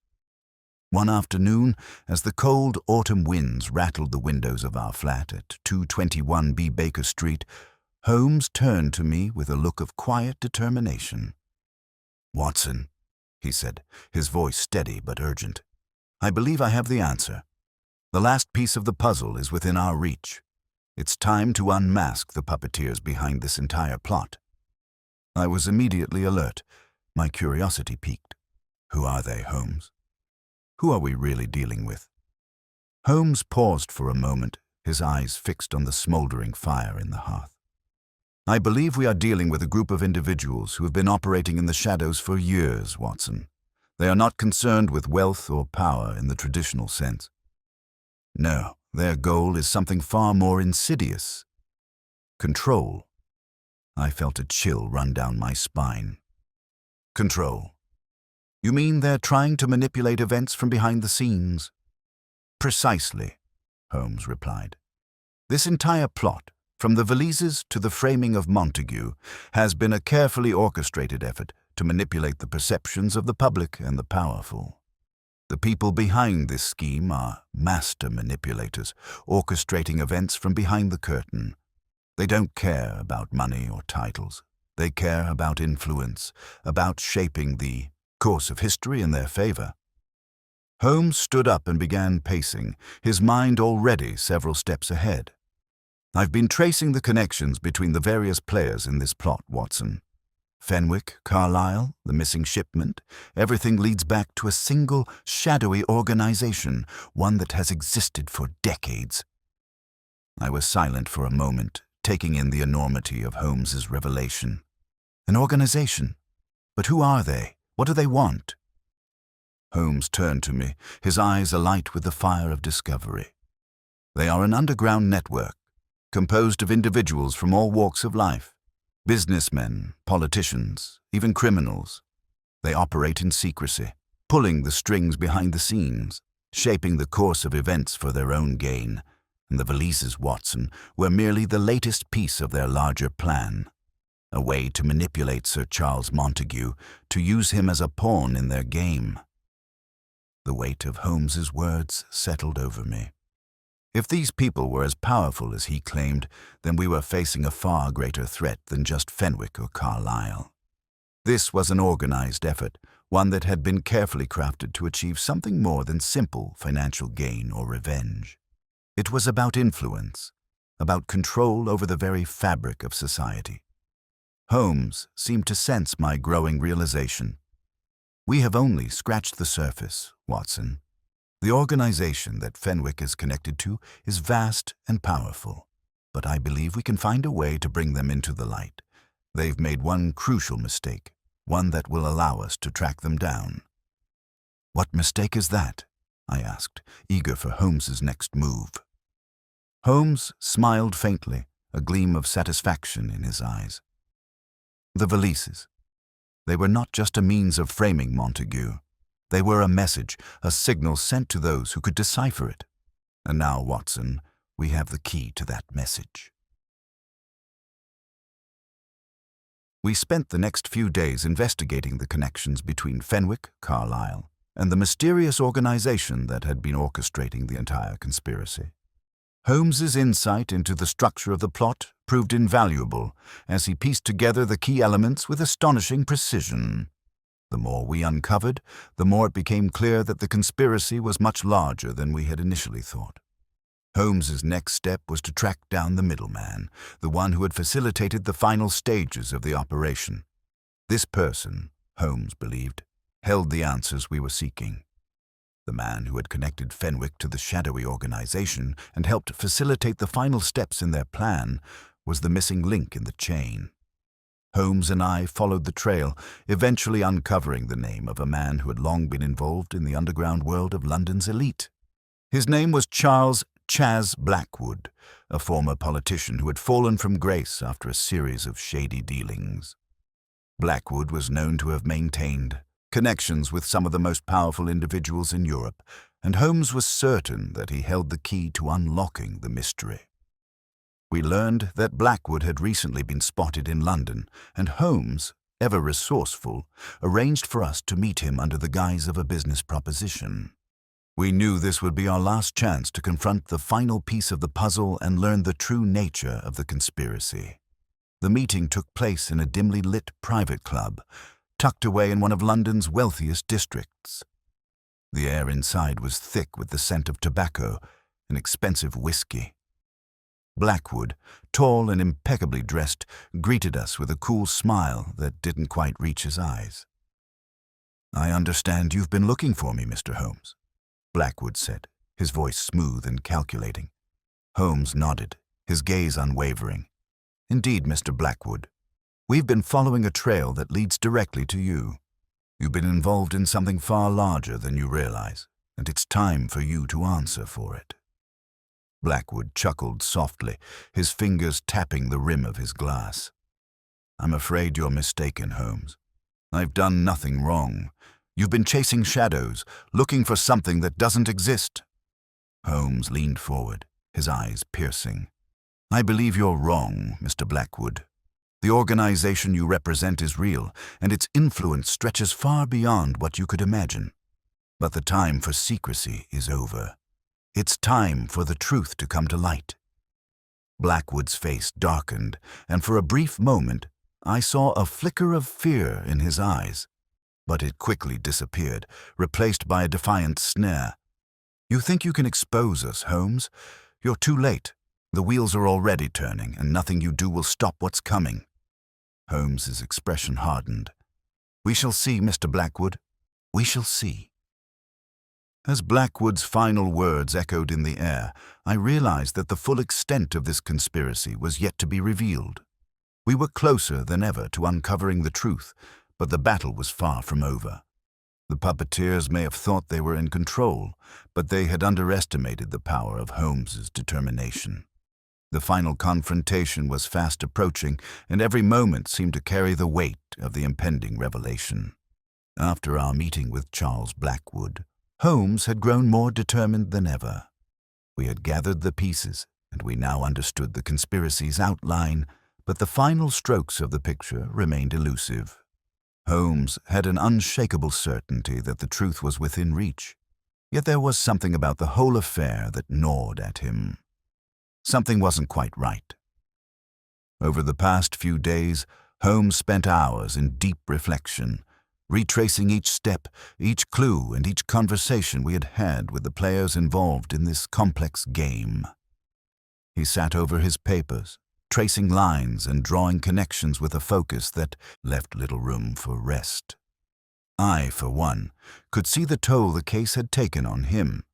One afternoon, as the cold autumn winds rattled the windows of our flat at 221B Baker Street, Holmes turned to me with a look of quiet determination. "Watson," he said, his voice steady but urgent, "I believe I have the answer. The last piece of the puzzle is within our reach. It's time to unmask the puppeteers behind this entire plot." I was immediately alert. My curiosity piqued. Who are they, Holmes? Who are we really dealing with? Holmes paused for a moment, his eyes fixed on the smoldering fire in the hearth. I believe we are dealing with a group of individuals who have been operating in the shadows for years, Watson. They are not concerned with wealth or power in the traditional sense. No, their goal is something far more insidious. Control. I felt a chill run down my spine. Control. You mean they're trying to manipulate events from behind the scenes? Precisely, Holmes replied. This entire plot, from the Valises to the framing of Montague, has been a carefully orchestrated effort to manipulate the perceptions of the public and the powerful. The people behind this scheme are master manipulators, orchestrating events from behind the curtain. They don't care about money or titles. They care about influence, about shaping the course of history in their favor. Holmes stood up and began pacing, his mind already several steps ahead. I've been tracing the connections between the various players in this plot, Watson. Fenwick, Carlyle, the missing shipment, everything leads back to a single, shadowy organization, one that has existed for decades. I was silent for a moment, taking in the enormity of Holmes's revelation. An organization? But who are they? What do they want? Holmes turned to me, his eyes alight with the fire of discovery. They are an underground network, composed of individuals from all walks of life. Businessmen, politicians, even criminals. They operate in secrecy, pulling the strings behind the scenes, shaping the course of events for their own gain. And the Valises, Watson, were merely the latest piece of their larger plan. A way to manipulate Sir Charles Montague, to use him as a pawn in their game. The weight of Holmes's words settled over me. If these people were as powerful as he claimed, then we were facing a far greater threat than just Fenwick or Carlyle. This was an organized effort, one that had been carefully crafted to achieve something more than simple financial gain or revenge. It was about influence, about control over the very fabric of society. Holmes seemed to sense my growing realization. We have only scratched the surface, Watson. The organization that Fenwick is connected to is vast and powerful, but I believe we can find a way to bring them into the light. They've made one crucial mistake, one that will allow us to track them down. What mistake is that? I asked, eager for Holmes's next move. Holmes smiled faintly, a gleam of satisfaction in his eyes. The Valises. They were not just a means of framing Montague. They were a message, a signal sent to those who could decipher it. And now, Watson, we have the key to that message. We spent the next few days investigating the connections between Fenwick, Carlyle, and the mysterious organization that had been orchestrating the entire conspiracy. Holmes's insight into the structure of the plot proved invaluable as he pieced together the key elements with astonishing precision. The more we uncovered, the more it became clear that the conspiracy was much larger than we had initially thought. Holmes's next step was to track down the middleman, the one who had facilitated the final stages of the operation. This person, Holmes believed, held the answers we were seeking. The man who had connected Fenwick to the shadowy organization and helped facilitate the final steps in their plan was the missing link in the chain. Holmes and I followed the trail, eventually uncovering the name of a man who had long been involved in the underground world of London's elite. His name was Charles Chas Blackwood, a former politician who had fallen from grace after a series of shady dealings. Blackwood was known to have maintained connections with some of the most powerful individuals in Europe, and Holmes was certain that he held the key to unlocking the mystery. We learned that Blackwood had recently been spotted in London, and Holmes, ever resourceful, arranged for us to meet him under the guise of a business proposition. We knew this would be our last chance to confront the final piece of the puzzle and learn the true nature of the conspiracy. The meeting took place in a dimly lit private club, tucked away in one of London's wealthiest districts. The air inside was thick with the scent of tobacco and expensive whiskey. Blackwood, tall and impeccably dressed, greeted us with a cool smile that didn't quite reach his eyes. "I understand you've been looking for me, Mr. Holmes," Blackwood said, his voice smooth and calculating. Holmes nodded, his gaze unwavering. "Indeed, Mr. Blackwood. We've been following a trail that leads directly to you. You've been involved in something far larger than you realize, and it's time for you to answer for it." Blackwood chuckled softly, his fingers tapping the rim of his glass. "I'm afraid you're mistaken, Holmes. I've done nothing wrong. You've been chasing shadows, looking for something that doesn't exist." Holmes leaned forward, his eyes piercing. "I believe you're wrong, Mr. Blackwood. The organization you represent is real, and its influence stretches far beyond what you could imagine. But the time for secrecy is over. It's time for the truth to come to light." Blackwood's face darkened, and for a brief moment I saw a flicker of fear in his eyes. But it quickly disappeared, replaced by a defiant sneer. "You think you can expose us, Holmes? You're too late. The wheels are already turning, and nothing you do will stop what's coming." Holmes's expression hardened. "We shall see, Mr. Blackwood. We shall see." As Blackwood's final words echoed in the air, I realized that the full extent of this conspiracy was yet to be revealed. We were closer than ever to uncovering the truth, but the battle was far from over. The puppeteers may have thought they were in control, but they had underestimated the power of Holmes's determination. The final confrontation was fast approaching, and every moment seemed to carry the weight of the impending revelation. After our meeting with Charles Blackwood, Holmes had grown more determined than ever. We had gathered the pieces, and we now understood the conspiracy's outline, but the final strokes of the picture remained elusive. Holmes had an unshakable certainty that the truth was within reach, yet there was something about the whole affair that gnawed at him. Something wasn't quite right. Over the past few days, Holmes spent hours in deep reflection, retracing each step, each clue, and each conversation we had had with the players involved in this complex game. He sat over his papers, tracing lines and drawing connections with a focus that left little room for rest. I, for one, could see the toll the case had taken on him.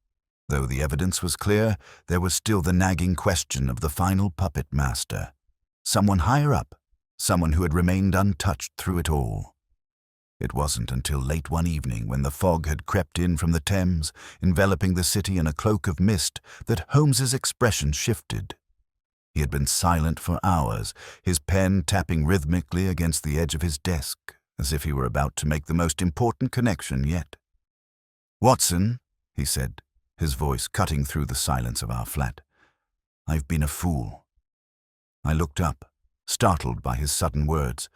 Though the evidence was clear, there was still the nagging question of the final puppet master. Someone higher up, someone who had remained untouched through it all. It wasn't until late one evening, when the fog had crept in from the Thames, enveloping the city in a cloak of mist, that Holmes's expression shifted. He had been silent for hours, his pen tapping rhythmically against the edge of his desk, as if he were about to make the most important connection yet. "Watson," he said, his voice cutting through the silence of our flat, "I've been a fool." I looked up, startled by his sudden words.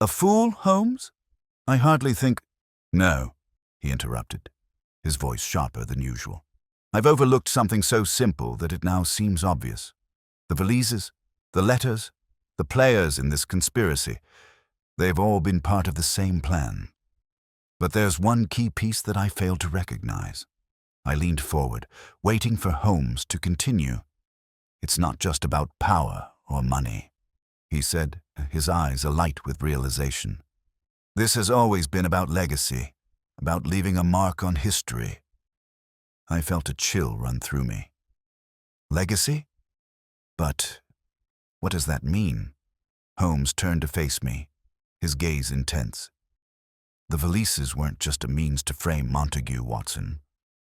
"A fool, Holmes? I hardly think—" "No," he interrupted, his voice sharper than usual. "I've overlooked something so simple that it now seems obvious. The valises, the letters, the players in this conspiracy, they've all been part of the same plan. But there's one key piece that I failed to recognize." I leaned forward, waiting for Holmes to continue. "It's not just about power or money," he said, his eyes alight with realization. "This has always been about legacy, about leaving a mark on history." I felt a chill run through me. Legacy? But what does that mean? Holmes turned to face me, his gaze intense. The valises weren't just a means to frame Montague, Watson.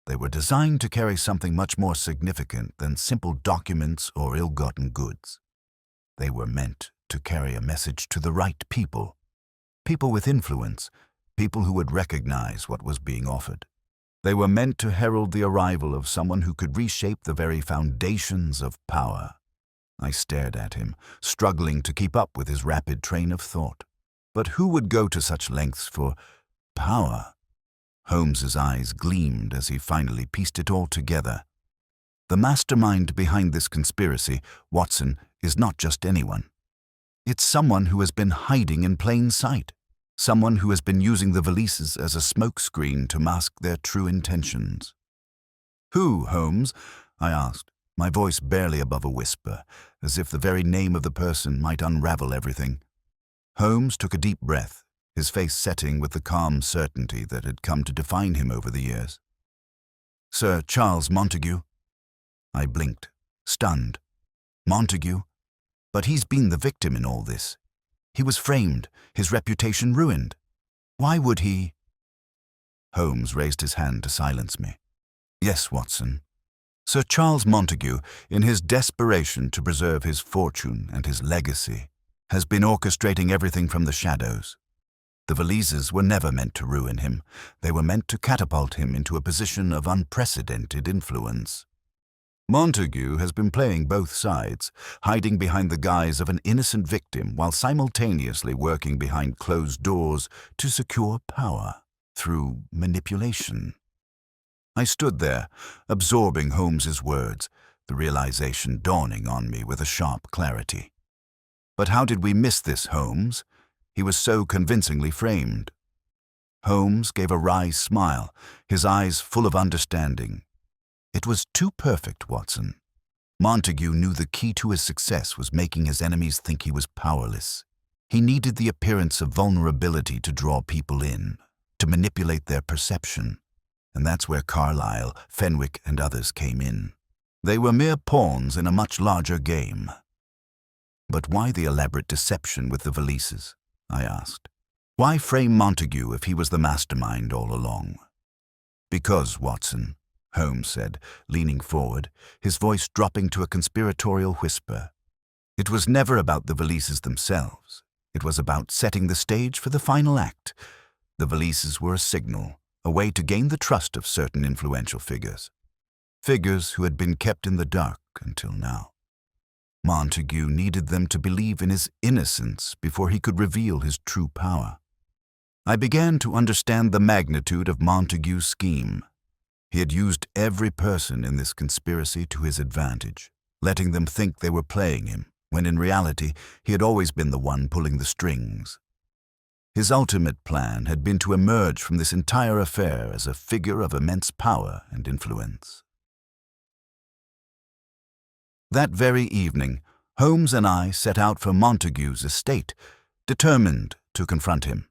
They were designed to carry something much more significant than simple documents or ill-gotten goods. They were meant to carry a message to the right people. People with influence, people who would recognize what was being offered. They were meant to herald the arrival of someone who could reshape the very foundations of power. I stared at him, struggling to keep up with his rapid train of thought. But who would go to such lengths for power? Holmes's eyes gleamed as he finally pieced it all together. The mastermind behind this conspiracy, Watson, is not just anyone. It's someone who has been hiding in plain sight. Someone who has been using the valises as a smokescreen to mask their true intentions. "Who, Holmes?" I asked, my voice barely above a whisper, as if the very name of the person might unravel everything. Holmes took a deep breath, his face setting with the calm certainty that had come to define him over the years. "Sir Charles Montague?" I blinked, stunned. Montague? But he's been the victim in all this. He was framed, his reputation ruined. Why would he? Holmes raised his hand to silence me. "Yes, Watson. Sir Charles Montague, in his desperation to preserve his fortune and his legacy, has been orchestrating everything from the shadows. The Valises were never meant to ruin him. They were meant to catapult him into a position of unprecedented influence. Montague has been playing both sides, hiding behind the guise of an innocent victim while simultaneously working behind closed doors to secure power through manipulation." I stood there, absorbing Holmes's words, the realization dawning on me with a sharp clarity. But how did we miss this, Holmes? He was so convincingly framed. Holmes gave a wry smile, his eyes full of understanding. "It was too perfect, Watson. Montague knew the key to his success was making his enemies think he was powerless. He needed the appearance of vulnerability to draw people in, to manipulate their perception. And that's where Carlyle, Fenwick, and others came in. They were mere pawns in a much larger game." "But why the elaborate deception with the Valises?" I asked. "Why frame Montague if he was the mastermind all along?" "Because, Watson," Holmes said, leaning forward, his voice dropping to a conspiratorial whisper, "it was never about the Valises themselves. It was about setting the stage for the final act. The Valises were a signal, a way to gain the trust of certain influential figures. Figures who had been kept in the dark until now. Montague needed them to believe in his innocence before he could reveal his true power. I began to understand the magnitude of Montague's scheme. He had used every person in this conspiracy to his advantage, letting them think they were playing him, when in reality he had always been the one pulling the strings. His ultimate plan had been to emerge from this entire affair as a figure of immense power and influence. That very evening, Holmes and I set out for Montague's estate, determined to confront him.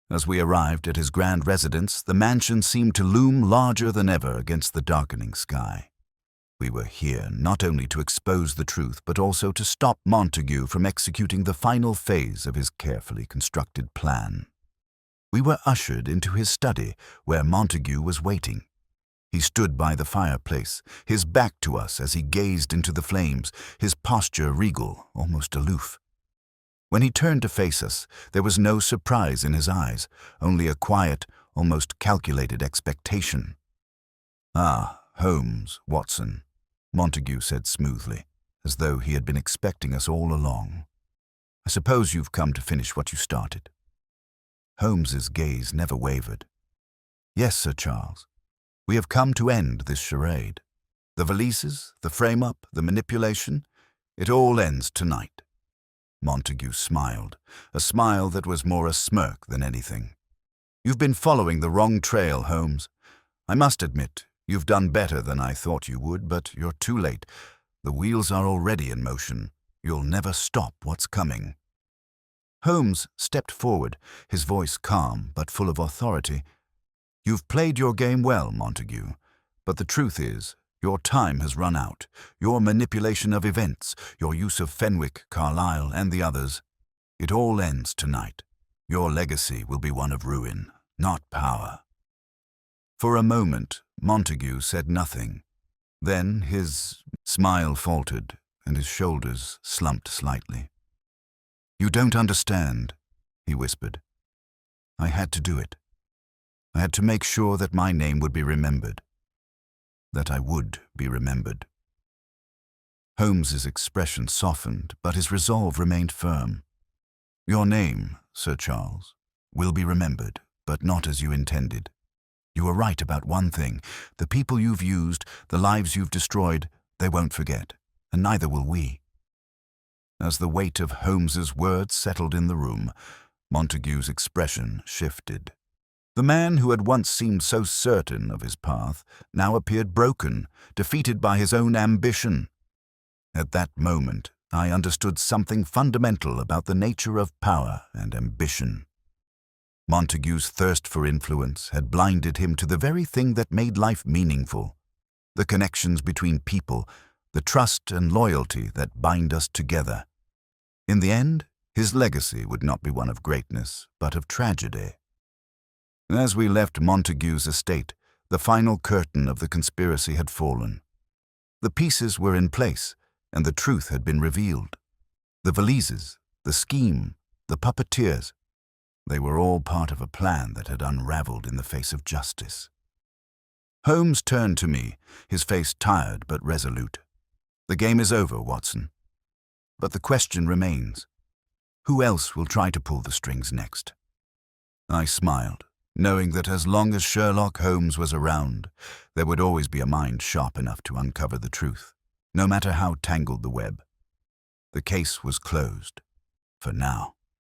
As we arrived at his grand residence, the mansion seemed to loom larger than ever against the darkening sky. We were here not only to expose the truth, but also to stop Montague from executing the final phase of his carefully constructed plan. We were ushered into his study, where Montague was waiting. He stood by the fireplace, his back to us as he gazed into the flames, his posture regal, almost aloof. When he turned to face us, there was no surprise in his eyes, only a quiet, almost calculated expectation. "Ah, Holmes, Watson," Montague said smoothly, as though he had been expecting us all along. "I suppose you've come to finish what you started." Holmes's gaze never wavered. "Yes, Sir Charles. We have come to end this charade. The Valises, the frame-up, the manipulation, it all ends tonight." Montague smiled, a smile that was more a smirk than anything. "You've been following the wrong trail, Holmes. I must admit, you've done better than I thought you would, but you're too late. The wheels are already in motion. You'll never stop what's coming." Holmes stepped forward, his voice calm but full of authority. "You've played your game well, Montague, but the truth is, your time has run out. Your manipulation of events, your use of Fenwick, Carlyle, and the others, it all ends tonight. Your legacy will be one of ruin, not power." For a moment, Montague said nothing. Then his smile faltered, and his shoulders slumped slightly. "You don't understand," he whispered. "I had to do it. I had to make sure that my name would be remembered. That I would be remembered." Holmes's expression softened, but his resolve remained firm. "Your name, Sir Charles, will be remembered, but not as you intended. You were right about one thing. The people you've used, the lives you've destroyed, they won't forget, and neither will we." As the weight of Holmes's words settled in the room, Montague's expression shifted. The man who had once seemed so certain of his path now appeared broken, defeated by his own ambition. At that moment, I understood something fundamental about the nature of power and ambition. Montague's thirst for influence had blinded him to the very thing that made life meaningful: the connections between people, the trust and loyalty that bind us together. In the end, his legacy would not be one of greatness, but of tragedy. As we left Montague's estate, the final curtain of the conspiracy had fallen. The pieces were in place, and the truth had been revealed. The Valises, the scheme, the puppeteers, they were all part of a plan that had unraveled in the face of justice. Holmes turned to me, his face tired but resolute. "The game is over, Watson. But the question remains. Who else will try to pull the strings next?" I smiled, knowing that as long as Sherlock Holmes was around, there would always be a mind sharp enough to uncover the truth, no matter how tangled the web. The case was closed, for now.